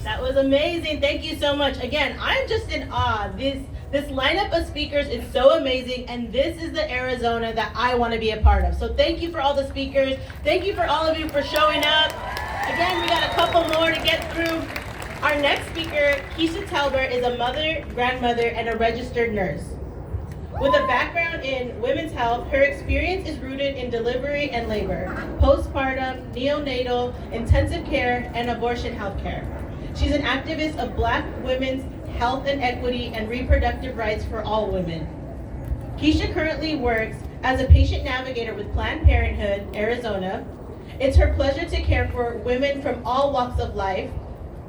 That was amazing. Thank you so much. Again, I'm just in awe. This lineup of speakers is so amazing, and this is the Arizona that I want to be a part of. So thank you for all the speakers. Thank you for all of you for showing up. Again, we got a couple more to get through. Our next speaker, Keisha Talbert, is a mother, grandmother, and a registered nurse. With a background in women's health, her experience is rooted in delivery and labor, postpartum, neonatal, intensive care, and abortion health care. She's an activist of Black women's health and equity and reproductive rights for all women. Keisha currently works as a patient navigator with Planned Parenthood, Arizona. It's her pleasure to care for women from all walks of life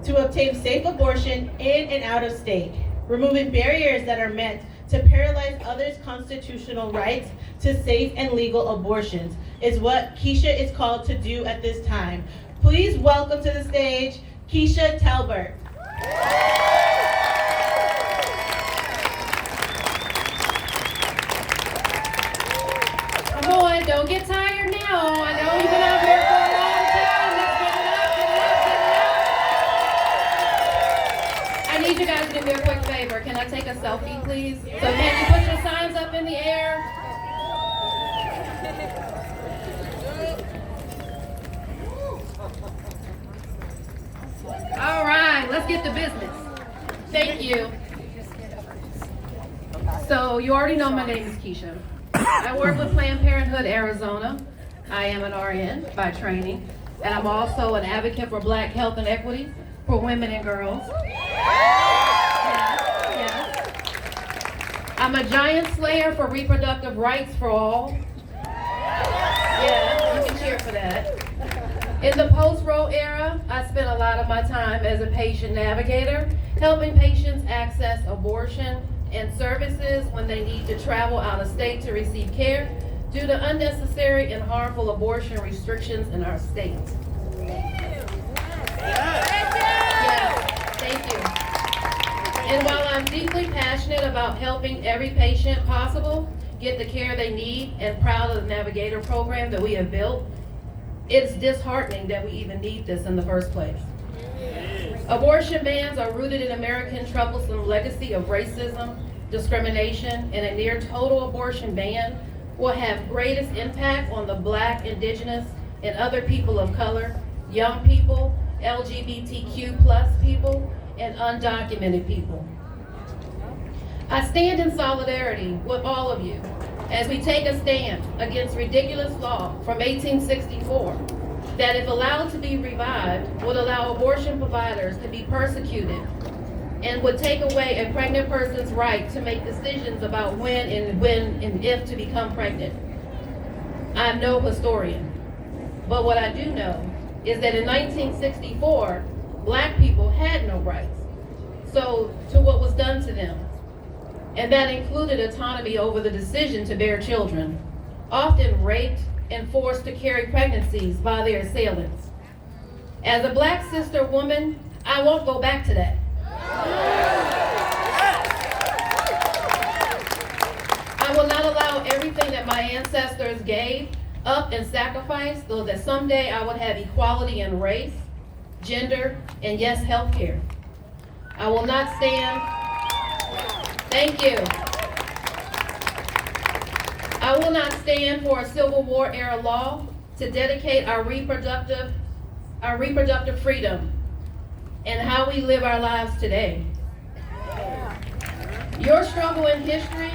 to obtain safe abortion in and out of state, removing barriers that are meant to paralyze others' constitutional rights to safe and legal abortions is what Keisha is called to do at this time. Please welcome to the stage, Keisha Talbert. Come on, don't get tired now. I know you've been out here for a long time. Let's get it up, get it up, get it up. I need you guys to do me a quick favor. Can I take a selfie, please? So can you put your signs up in the air? All right, let's get to business. Thank you. So you already know my name is Keisha. I work with Planned Parenthood Arizona. I am an RN by training, and I'm also an advocate for Black health and equity for women and girls. Yes. I'm a giant slayer for reproductive rights for all. Yeah, you can cheer for that. In the post-Roe era, I spent a lot of my time as a patient navigator, helping patients access abortion and services when they need to travel out of state to receive care due to unnecessary and harmful abortion restrictions in our state. Yes, thank you. And while I'm deeply passionate about helping every patient possible get the care they need and proud of the Navigator program that we have built, it's disheartening that we even need this in the first place. Abortion bans are rooted in American troublesome legacy of racism, discrimination, and a near total abortion ban will have greatest impact on the Black, Indigenous, and other people of color, young people, LGBTQ+ people, and undocumented people. I stand in solidarity with all of you as we take a stand against ridiculous law from 1864 that, if allowed to be revived, would allow abortion providers to be persecuted and would take away a pregnant person's right to make decisions about when and if to become pregnant. I'm no historian, but what I do know is that in 1964, Black people had no rights. So to what was done to them. And that included autonomy over the decision to bear children, often raped and forced to carry pregnancies by their assailants. As a Black sister woman, I won't go back to that. I will not allow everything that my ancestors gave up and sacrificed so that someday I would have equality in race, gender, and yes, healthcare. I will not stand. Thank you. I will not stand for a Civil War era law to dedicate our reproductive freedom and how we live our lives today. Your struggle in history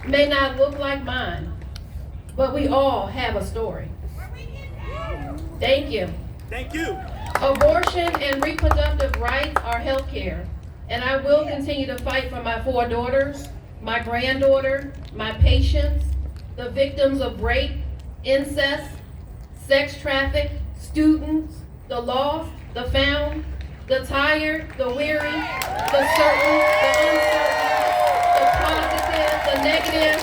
may not look like mine, but we all have a story. Thank you. Thank you. Abortion and reproductive rights are health care, and I will continue to fight for my 4 daughters, my granddaughter, my patients, the victims of rape, incest, sex traffic, students, the lost, the found, the tired, the weary, the certain, the uncertain, the positive, the negative,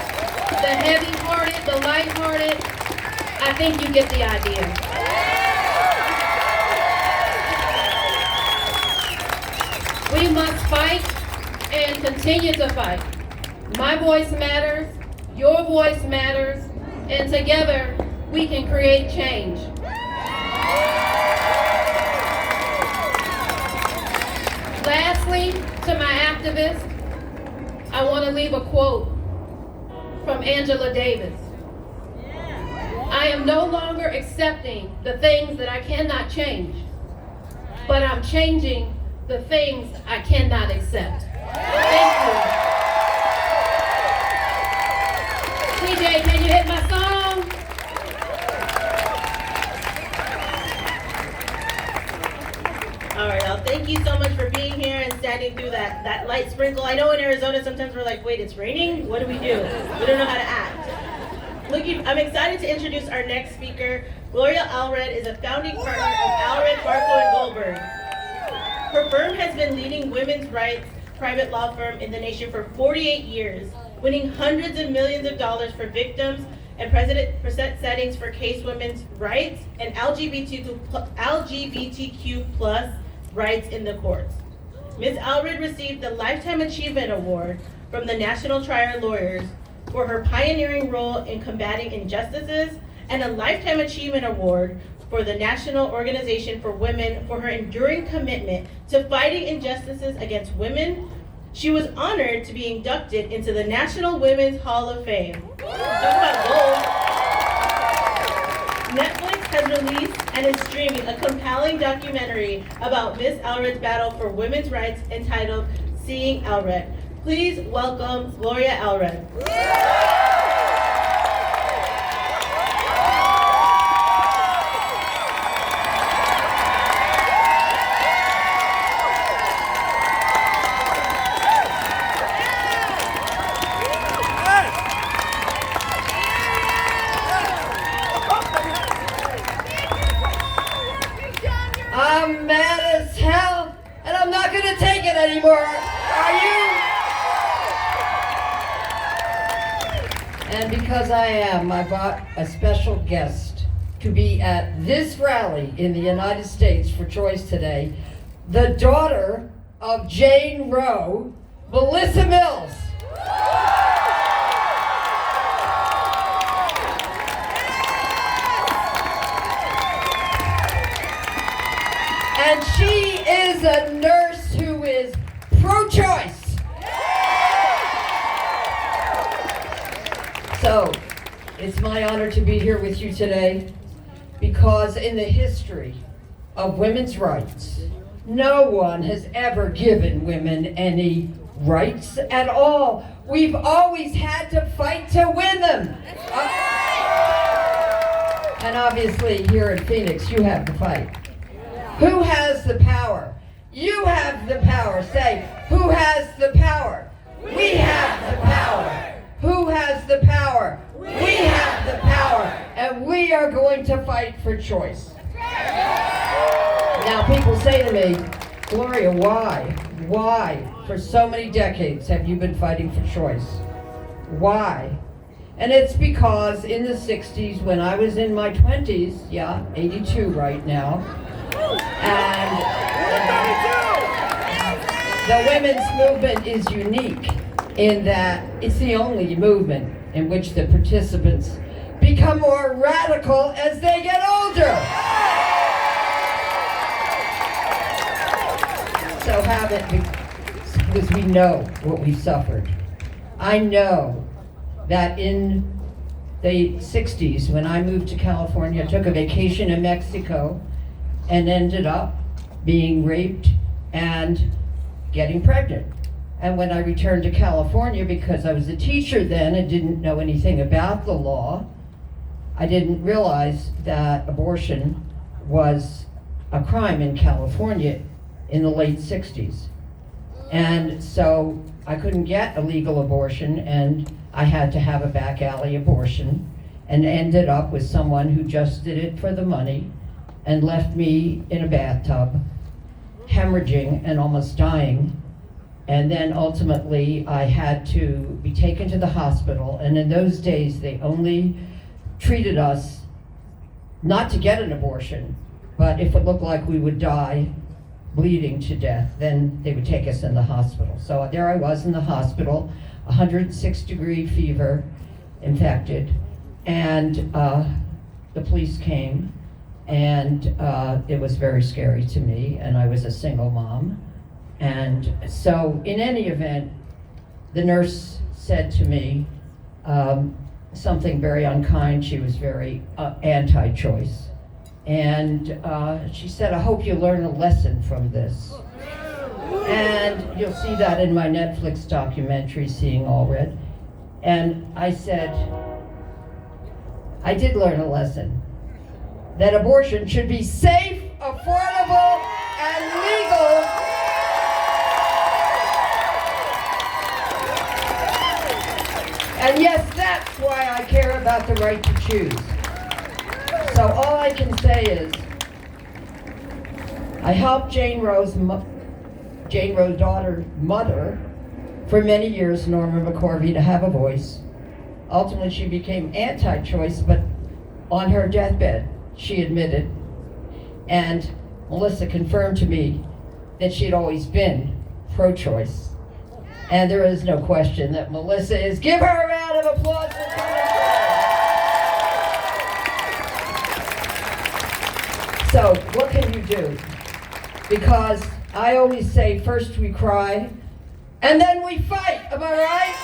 the heavy-hearted, the light-hearted. I think you get the idea. We must fight and continue to fight. My voice matters, your voice matters, and together we can create change. Lastly, to my activists, I want to leave a quote from Angela Davis. I am no longer accepting the things that I cannot change, but I'm changing the things I cannot accept. Thank you. TJ, can you hit my song? All right, well, thank you so much for being here and standing through that light sprinkle. I know in Arizona sometimes we're like, wait, it's raining? What do? We don't know how to act. I'm excited to introduce our next speaker. Gloria Allred is a founding partner of Allred, Barco & Goldberg. Her firm has been leading women's rights private law firm in the nation for 48 years, winning hundreds of millions of dollars for victims and precedent settings for case women's rights and LGBTQ plus rights in the courts. Ms. Allred received the Lifetime Achievement Award from the National Trial Lawyers for her pioneering role in combating injustices, and a Lifetime Achievement Award for the National Organization for Women for her enduring commitment to fighting injustices against women. She was honored to be inducted into the National Women's Hall of Fame. Talk about gold. Netflix has released and is streaming a compelling documentary about Ms. Allred's battle for women's rights entitled Seeing Allred. Please welcome Gloria Allred. I'm mad as hell, and I'm not gonna take it anymore. Are you? And because I am, I brought a special guest to be at this rally in the United States for Choice today, the daughter of Jane Roe, Melissa Mills. And she is a nurse who is pro-choice. So, it's my honor to be here with you today because in the history of women's rights, no one has ever given women any rights at all. We've always had to fight to win them. And obviously here in Phoenix, you have the fight. Who has the power? You have the power. Say, who has the power? We have the power. Who has the power? We have the power. And we are going to fight for choice. Now people say to me, Gloria, why? Why? For so many decades have you been fighting for choice? Why? And it's because in the 60s, when I was in my 20s, 82 right now, and the women's movement is unique in that it's the only movement in which the participants become more radical as they get older. So have it because we know what we suffered. I know that in the 60s, when I moved to California, I took a vacation in Mexico and ended up being raped and getting pregnant. And when I returned to California, because I was a teacher then and didn't know anything about the law, I didn't realize that abortion was a crime in California in the late 60s. And so I couldn't get a legal abortion, and I had to have a back alley abortion, and ended up with someone who just did it for the money and left me in a bathtub, hemorrhaging and almost dying. And then ultimately I had to be taken to the hospital, and in those days they only treated us not to get an abortion, but if it looked like we would die bleeding to death, then they would take us in the hospital. So there I was in the hospital, 106-degree fever, infected, and the police came, and it was very scary to me, and I was a single mom. And so in any event, the nurse said to me something very unkind. She was very anti-choice. And she said, I hope you learn a lesson from this. And you'll see that in my Netflix documentary, Seeing Allred. And I said, I did learn a lesson. That abortion should be safe, affordable, and legal. And yes, that's why I care about the right to choose. So all I can say is, I helped Jane Roe's Jane Roe's mother, for many years, Norma McCorvey, to have a voice. Ultimately, she became anti-choice, but on her deathbed, she admitted, and Melissa confirmed to me that she'd always been pro-choice. And there is no question that Melissa is. Give her a round of applause for coming forward. So, what can you do? Because I always say, first we cry, and then we fight. Am I right?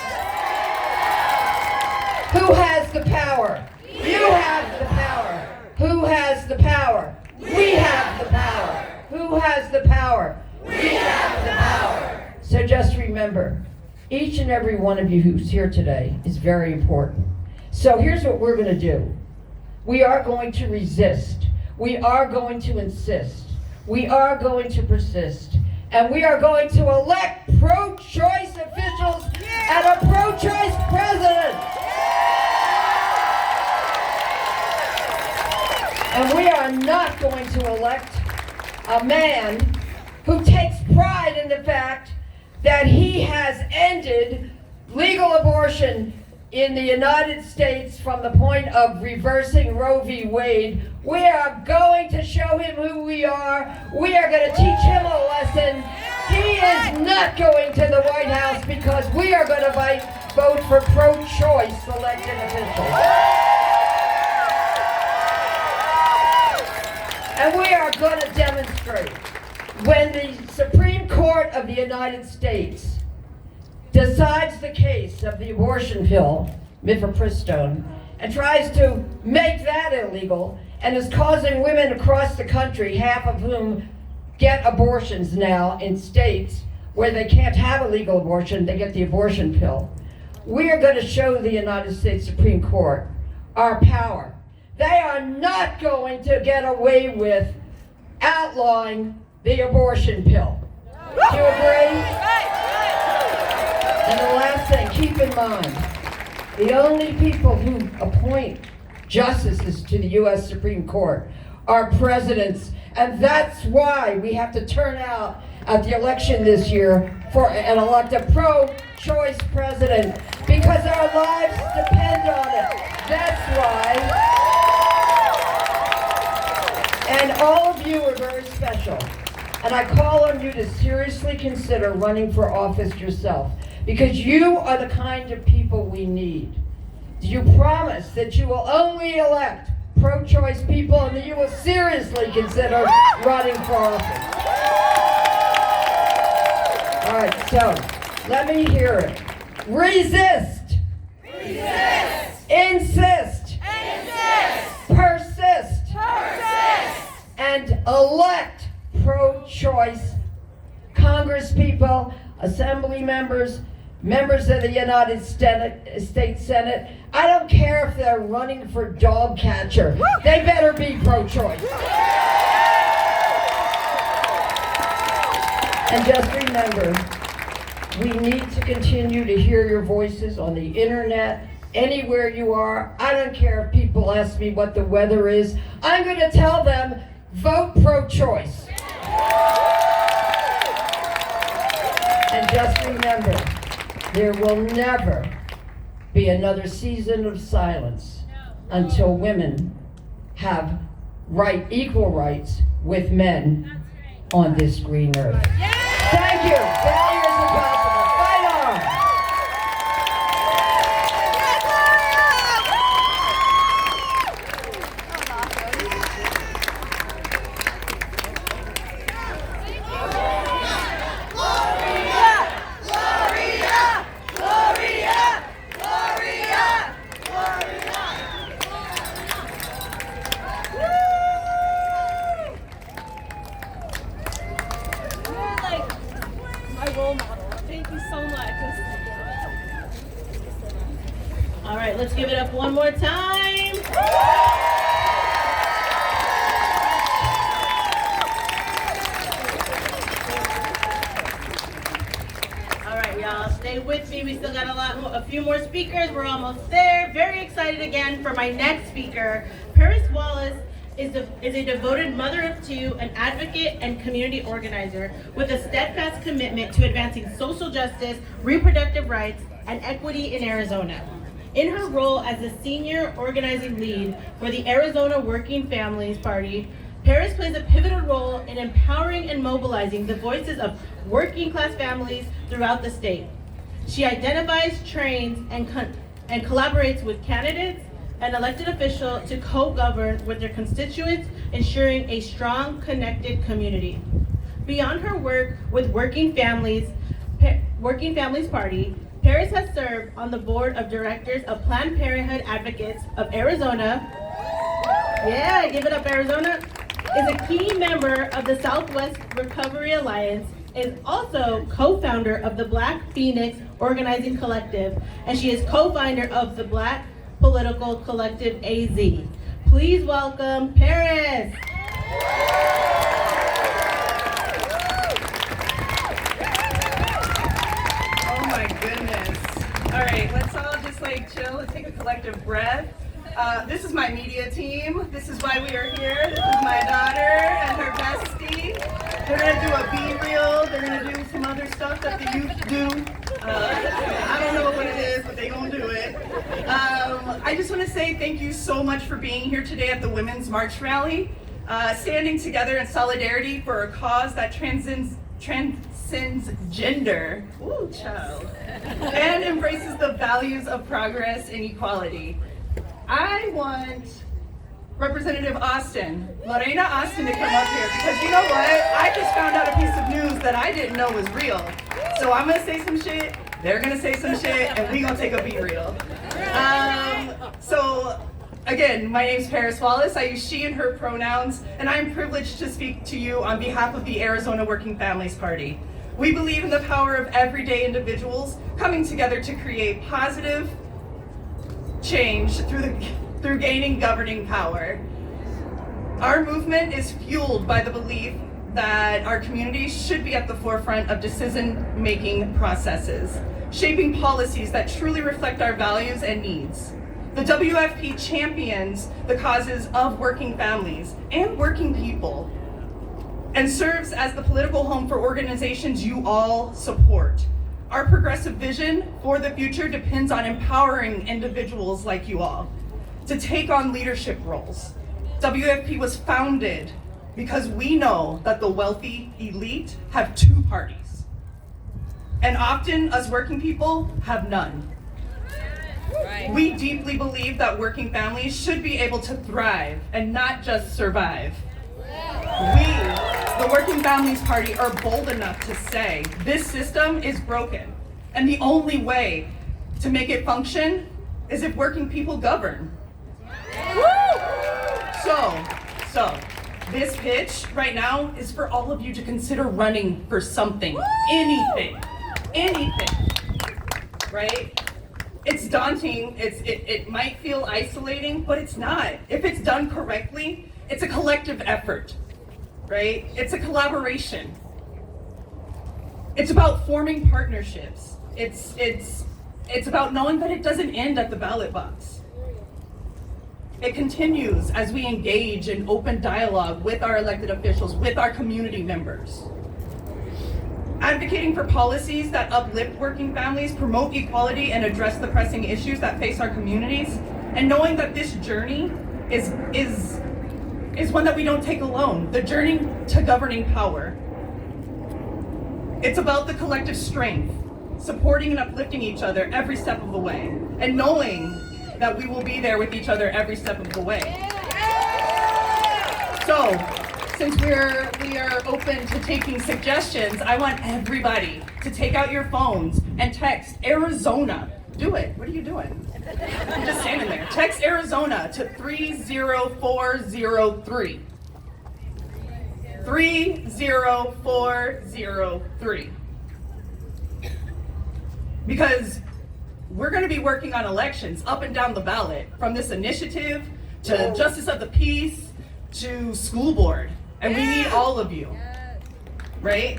Who has the power? You have the power. Who has the power? We have the power. Who has the power? We have the power. So just remember, each and every one of you who's here today is very important. So here's what we're going to do. We are going to resist. We are going to insist. We are going to persist. And we are going to elect pro-choice officials and a pro-choice president. And we are not going to elect a man who takes pride in the fact that he has ended legal abortion in the United States from the point of reversing Roe v. Wade. We are going to show him who we are. We are going to teach him a lesson. He is not going to the White House because we are going to vote for pro-choice elected officials. And we are going to demonstrate when the Supreme Court of the United States decides the case of the abortion pill, mifepristone, and tries to make that illegal and is causing women across the country, half of whom get abortions now in states where they can't have a legal abortion, they get the abortion pill. We are going to show the United States Supreme Court our power. They are not going to get away with outlawing the abortion pill. Do you agree? And the last thing, keep in mind, the only people who appoint justices to the U.S. Supreme Court are presidents, and that's why we have to turn out at the election this year and elect a pro-choice president, because our lives depend on it. That's why. And all of you are very special. And I call on you to seriously consider running for office yourself, because you are the kind of people we need. Do you promise that you will only elect pro-choice people and that you will seriously consider running for office? All right, so let me hear it. Resist. Resist. Insist. Insist. Persist. Persist. And elect pro-choice congresspeople, assembly members, members of the United States Senate. I don't care if they're running for dog catcher. They better be pro-choice. And just remember, we need to continue to hear your voices on the internet, anywhere you are. I don't care if people ask me what the weather is. I'm going to tell them, vote pro-choice. And just remember, there will never be another season of silence until women have equal rights with men on this green earth. Thank you. Failure is impossible. Fight on. All right, let's give it up one more time. All right, y'all, stay with me. We still got a few more speakers. We're almost there. Very excited again for my next speaker. Paris Wallace is a devoted mother of two, an advocate, and community organizer with a steadfast commitment to advancing social justice, reproductive rights, and equity in Arizona. In her role as the senior organizing lead for the Arizona Working Families Party, Paris plays a pivotal role in empowering and mobilizing the voices of working class families throughout the state. She identifies, trains, and collaborates with candidates and elected officials to co-govern with their constituents, ensuring a strong, connected community. Beyond her work with Working Families Party, Paris has served on the board of directors of Planned Parenthood Advocates of Arizona. Yeah, give it up, Arizona. Is a key member of the Southwest Recovery Alliance, is also co-founder of the Black Phoenix Organizing Collective, and she is co-founder of the Black Political Collective AZ. Please welcome Paris. Oh my goodness. All right, let's all just like chill and take a collective breath. This is my media team. This is why we are here. This is my daughter and her bestie. They're gonna do a B-reel. They're gonna do some other stuff that the youth do. I don't know what it is, but they gonna do it. I just wanna say thank you so much for being here today at the Women's March Rally, standing together in solidarity for a cause that transcends gender, ooh, child, and embraces the values of progress and equality. I want Representative Austin, Lorena Austin, to come up here because you know what? I just found out a piece of news that I didn't know was real. So I'm gonna say some shit, they're gonna say some shit, and we gonna take a B-reel. So again, my name's Paris Wallace. I use she and her pronouns, and I'm privileged to speak to you on behalf of the Arizona Working Families Party. We believe in the power of everyday individuals coming together to create positive change through gaining governing power. Our movement is fueled by the belief that our communities should be at the forefront of decision-making processes, shaping policies that truly reflect our values and needs. The WFP champions the causes of working families and working people and serves as the political home for organizations you all support. Our progressive vision for the future depends on empowering individuals like you all to take on leadership roles. WFP was founded because we know that the wealthy elite have two parties, and often us working people have none. Right. We deeply believe that working families should be able to thrive and not just survive. We, the Working Families Party, are bold enough to say this system is broken, and the only way to make it function is if working people govern. So, this pitch right now is for all of you to consider running for something, anything, right? It's daunting, it might feel isolating, but it's not. If it's done correctly, it's a collective effort, right? It's a collaboration. It's about forming partnerships. It's about knowing that it doesn't end at the ballot box. It continues as we engage in open dialogue with our elected officials, with our community members. Advocating for policies that uplift working families, promote equality, and address the pressing issues that face our communities, and knowing that this journey is one that we don't take alone, the journey to governing power. It's about the collective strength, supporting and uplifting each other every step of the way, and knowing that we will be there with each other every step of the way. So, since we are open to taking suggestions, I want everybody to take out your phones and text Arizona. Do it. What are you doing? I'm just standing there. Text Arizona to 30403. 30403. Because we're going to be working on elections up and down the ballot, from this initiative to Justice of the Peace to school board. And we need all of you, right?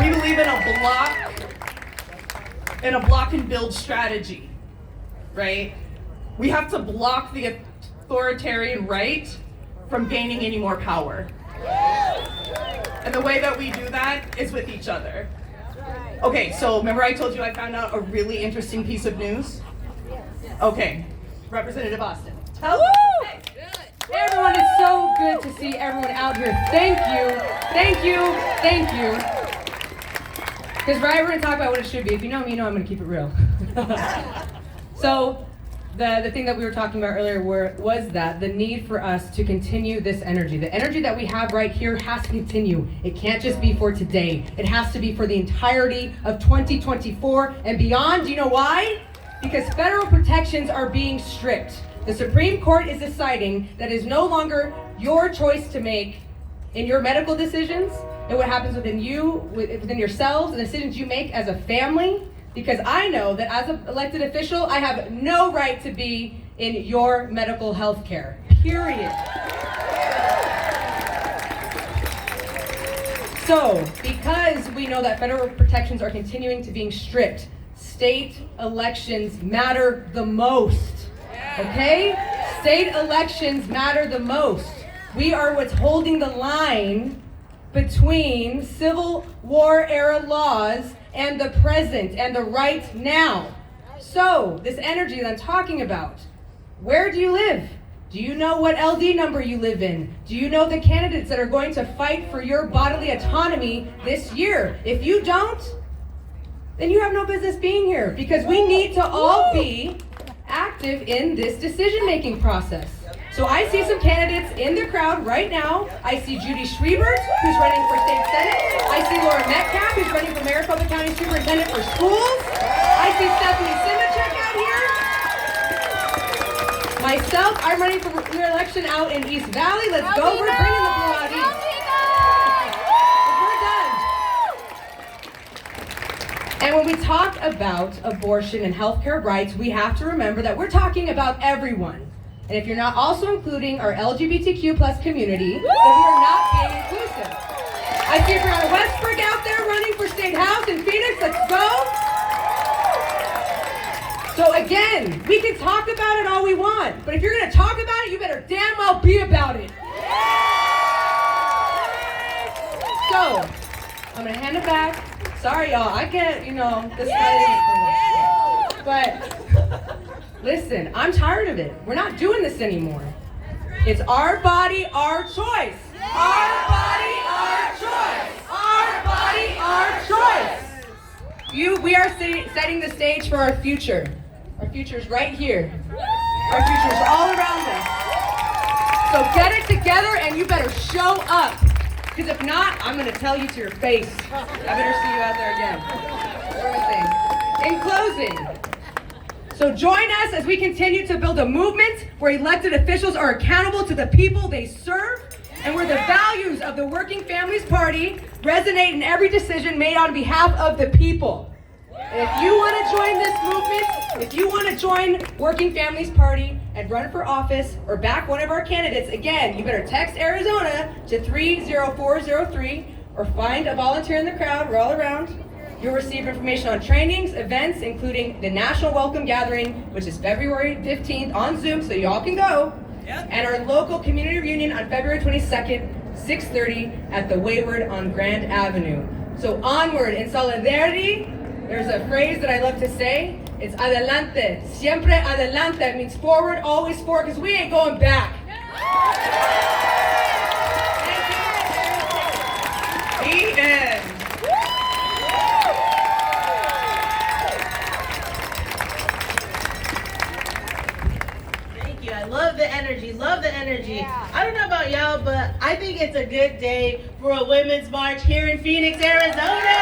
We believe in a block and build strategy, right? We have to block the authoritarian right from gaining any more power. And the way that we do that is with each other. Okay, so remember I told you I found out a really interesting piece of news? Okay, Representative Austin. Tell us. Everyone, it's so good to see everyone out here. Thank you, thank you, thank you. Because right, we're going to talk about what it should be. If you know me, you know I'm going to keep it real. So, the thing that we were talking about earlier was that the need for us to continue this energy. The energy that we have right here has to continue. It can't just be for today. It has to be for the entirety of 2024 and beyond. Do you know why? Because federal protections are being stripped. The Supreme Court is deciding that it is no longer your choice to make in your medical decisions and what happens within you, within yourselves, and the decisions you make as a family. Because I know that as an elected official, I have no right to be in your medical health care. Period. So, because we know that federal protections are continuing to being stripped, state elections matter the most. Okay? State elections matter the most. We are what's holding the line between Civil War era laws and the present and the right now. So, this energy that I'm talking about, where do you live? Do you know what LD number you live in? Do you know the candidates that are going to fight for your bodily autonomy this year? If you don't, then you have no business being here, because we need to all be active in this decision-making process. So I see some candidates in the crowd right now. I see Judy Schriebert, who's running for state senate. I see Laura Metcalf, who's running for Maricopa County Superintendent for Schools. I see Stephanie Simichek out here. Myself, I'm running for re-election out in East Valley. Let's go. We're bringing the blue out east. We're done. And when we talk about abortion and healthcare rights, we have to remember that we're talking about everyone. And if you're not also including our LGBTQ plus community, then we are not being inclusive. I see Brianna Westbrook out there running for State House in Phoenix. Let's go. So again, we can talk about it all we want, but if you're going to talk about it, you better damn well be about it. So, I'm going to hand it back. Sorry, y'all. I can't, this is but listen, I'm tired of it. We're not doing this anymore. It's our body, our choice. Our body, our choice. Our body, our choice. We are setting the stage for our future. Our future's right here. Our future's all around us. So get it together and you better show up. Because if not, I'm going to tell you to your face. I better see you out there again. In closing, so join us as we continue to build a movement where elected officials are accountable to the people they serve and where the values of the Working Families Party resonate in every decision made on behalf of the people. And if you want to join this movement, if you want to join Working Families Party and run for office or back one of our candidates, again, you better text Arizona to 30403 or find a volunteer in the crowd. We're all around. You'll receive information on trainings, events, including the National Welcome Gathering, which is February 15th on Zoom, so y'all can go. Yep. And our local community reunion on February 22nd, 6:30 at the Wayward on Grand Avenue. So onward in solidarity. There's a phrase that I love to say. It's adelante, siempre adelante. It means forward, always forward, because we ain't going back. The end. Thank you. I love the energy. Love the energy. Yeah. I don't know about y'all, but I think it's a good day for a women's march here in Phoenix, Arizona.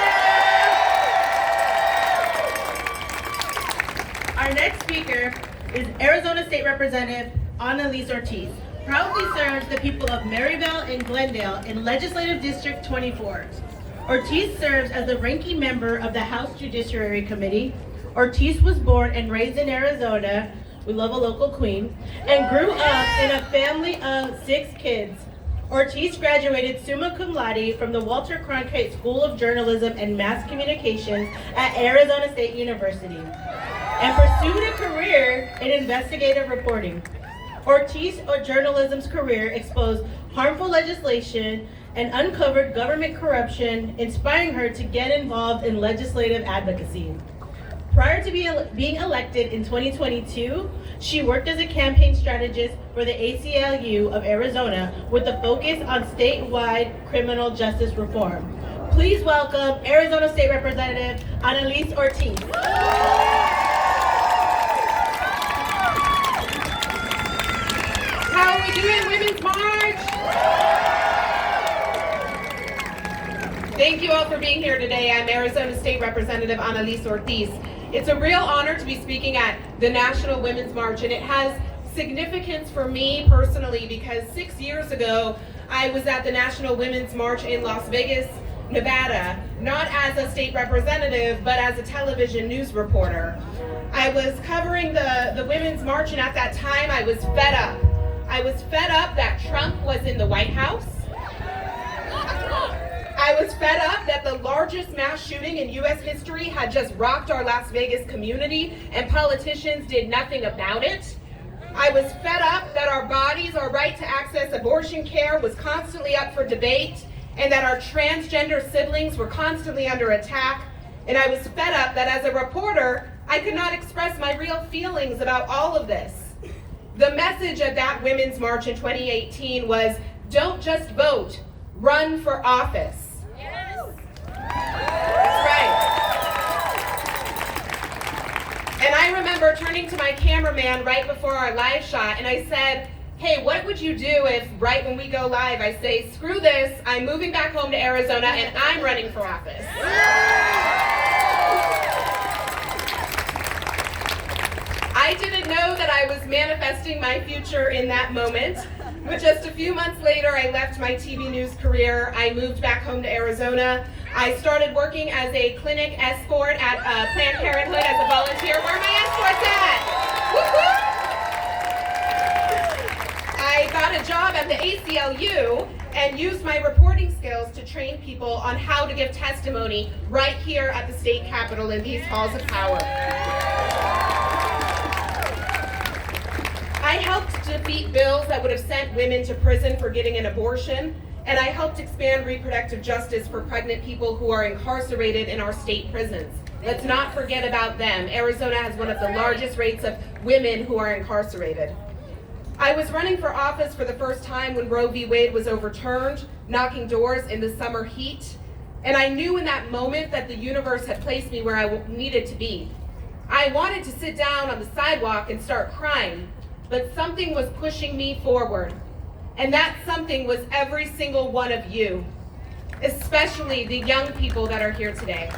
Our next speaker is Arizona State Representative Annalise Ortiz. Proudly serves the people of Maryvale and Glendale in Legislative District 24. Ortiz serves as the ranking member of the House Judiciary Committee. Ortiz was born and raised in Arizona, we love a local queen, and grew up in a family of 6 kids. Ortiz graduated summa cum laude from the Walter Cronkite School of Journalism and Mass Communications at Arizona State University, and pursued a career in investigative reporting. Ortiz journalism's career exposed harmful legislation and uncovered government corruption, inspiring her to get involved in legislative advocacy. Prior to being elected in 2022, she worked as a campaign strategist for the ACLU of Arizona with a focus on statewide criminal justice reform. Please welcome Arizona State Representative Annalise Ortiz. How are we doing, Women's March? Thank you all for being here today. I'm Arizona State Representative Annalise Ortiz. It's a real honor to be speaking at the National Women's March, and it has significance for me personally because 6 years ago, I was at the National Women's March in Las Vegas, Nevada, not as a state representative, but as a television news reporter. I was covering the Women's March, and at that time, I was fed up. I was fed up that Trump was in the White House. I was fed up that the largest mass shooting in U.S. history had just rocked our Las Vegas community and politicians did nothing about it. I was fed up that our bodies, our right to access abortion care was constantly up for debate and that our transgender siblings were constantly under attack. And I was fed up that as a reporter, I could not express my real feelings about all of this. The message of that Women's March in 2018 was, don't just vote, run for office. Yes. That's right. And I remember turning to my cameraman right before our live shot and I said, hey, what would you do if right when we go live I say, screw this, I'm moving back home to Arizona and I'm running for office. I didn't know that I was manifesting my future in that moment. But just a few months later, I left my TV news career. I moved back home to Arizona. I started working as a clinic escort at Planned Parenthood as a volunteer. Where are my escorts at? Woo-hoo! I got a job at the ACLU and used my reporting skills to train people on how to give testimony right here at the state capitol in these halls of power. I helped defeat bills that would have sent women to prison for getting an abortion, and I helped expand reproductive justice for pregnant people who are incarcerated in our state prisons. Let's not forget about them. Arizona has one of the largest rates of women who are incarcerated. I was running for office for the first time when Roe v. Wade was overturned, knocking doors in the summer heat, and I knew in that moment that the universe had placed me where I needed to be. I wanted to sit down on the sidewalk and start crying, but something was pushing me forward. And that something was every single one of you, especially the young people that are here today.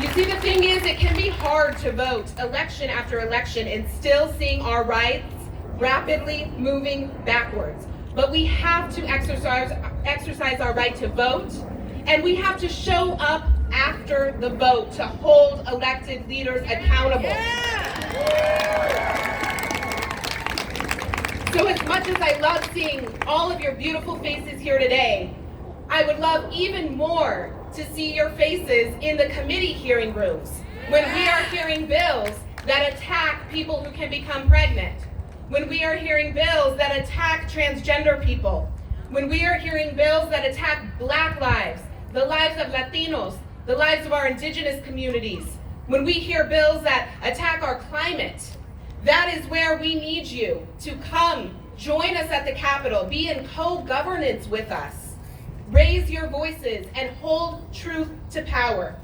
You see, the thing is, it can be hard to vote election after election and still seeing our rights rapidly moving backwards. But we have to exercise our right to vote, and we have to show up after the vote to hold elected leaders accountable. So as much as I love seeing all of your beautiful faces here today, I would love even more to see your faces in the committee hearing rooms when we are hearing bills that attack people who can become pregnant, when we are hearing bills that attack transgender people, when we are hearing bills that attack Black lives, the lives of Latinos, the lives of our indigenous communities, when we hear bills that attack our climate. That is where we need you to come, join us at the Capitol, be in co-governance with us, raise your voices, and hold truth to power.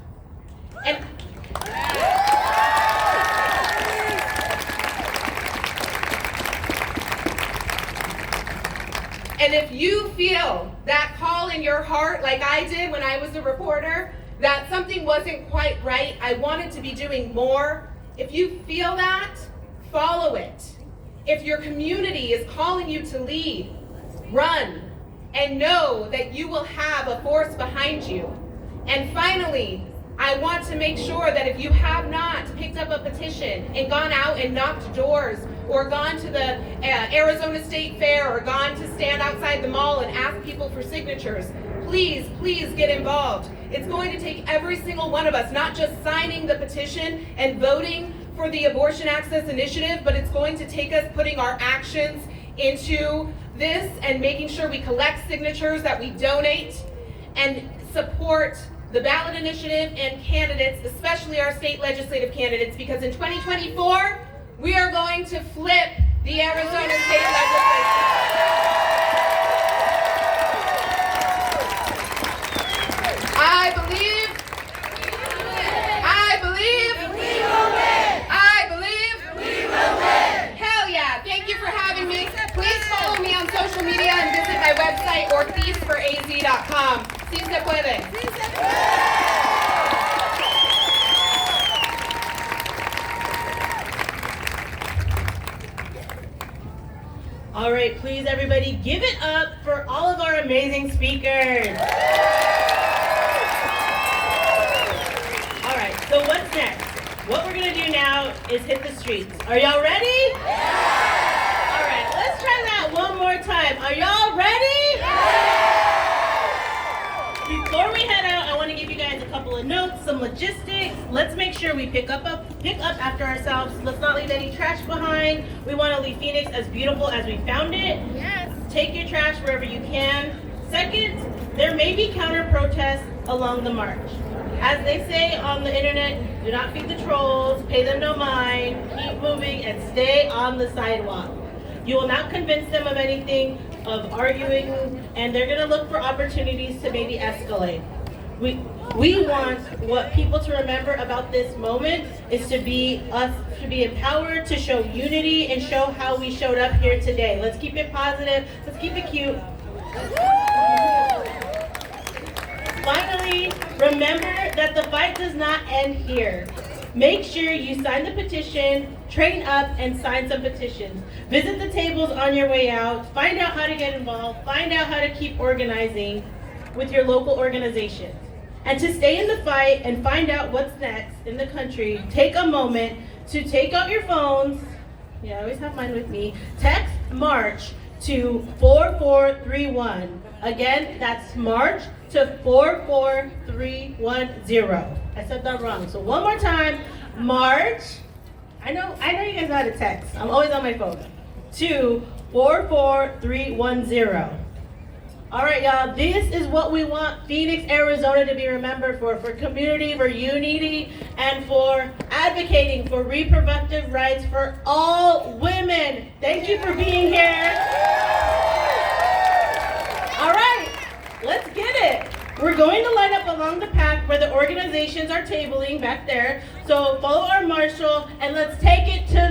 And if you feel that call in your heart, like I did when I was a reporter, that something wasn't quite right, I wanted to be doing more, if you feel that, follow it. If your community is calling you to lead, run, and know that you will have a force behind you. And finally, I want to make sure that if you have not picked up a petition and gone out and knocked doors, or gone to the Arizona State Fair, or gone to stand outside the mall and ask people for signatures, please get involved. It's going to take every single one of us, not just signing the petition and voting for the Abortion Access Initiative, but it's going to take us putting our actions into this and making sure we collect signatures, that we donate and support the ballot initiative and candidates, especially our state legislative candidates, because in 2024, we are going to flip the Arizona State Legislature. I believe we will win. Hell yeah. Thank you for having me. Please follow me on social media and visit my website, ortizforaz.com. Si se puede. All right, please everybody give it up for all of our amazing speakers. All right, so what's next? What we're gonna do now is hit the streets. Are y'all ready? All right, let's try that one more time. Are y'all ready? Before we head out, I want to give you guys a couple of notes, some logistics. Let's make sure we pick up after ourselves. Let's not leave any trash behind. We want to leave Phoenix as beautiful as we found it. Yes. Take your trash wherever you can. Second, there may be counter protests along the march. As they say on the internet, do not feed the trolls, pay them no mind, keep moving, and stay on the sidewalk. You will not convince them of anything, of arguing, and they're gonna look for opportunities to maybe escalate. We want what people to remember about this moment is to be empowered, to show unity, and show how we showed up here today. Let's keep it positive, let's keep it cute. Finally, remember that the fight does not end here. Make sure you sign the petition, train up, and sign some petitions. Visit the tables on your way out, find out how to get involved, find out how to keep organizing with your local organizations. And to stay in the fight and find out what's next in the country, take a moment to take out your phones. Yeah, I always have mine with me. Text MARCH to 4431. Again, that's MARCH to 44310. I said that wrong. So one more time, MARCH. I know you guys know how to text. I'm always on my phone. To 44310. All right, y'all. This is what we want Phoenix, Arizona to be remembered for community, for unity, and for advocating for reproductive rights for all women. Thank you for being here. All right, let's get it. We're going to line up along the path where the organizations are tabling back there. So follow our marshal and let's take it to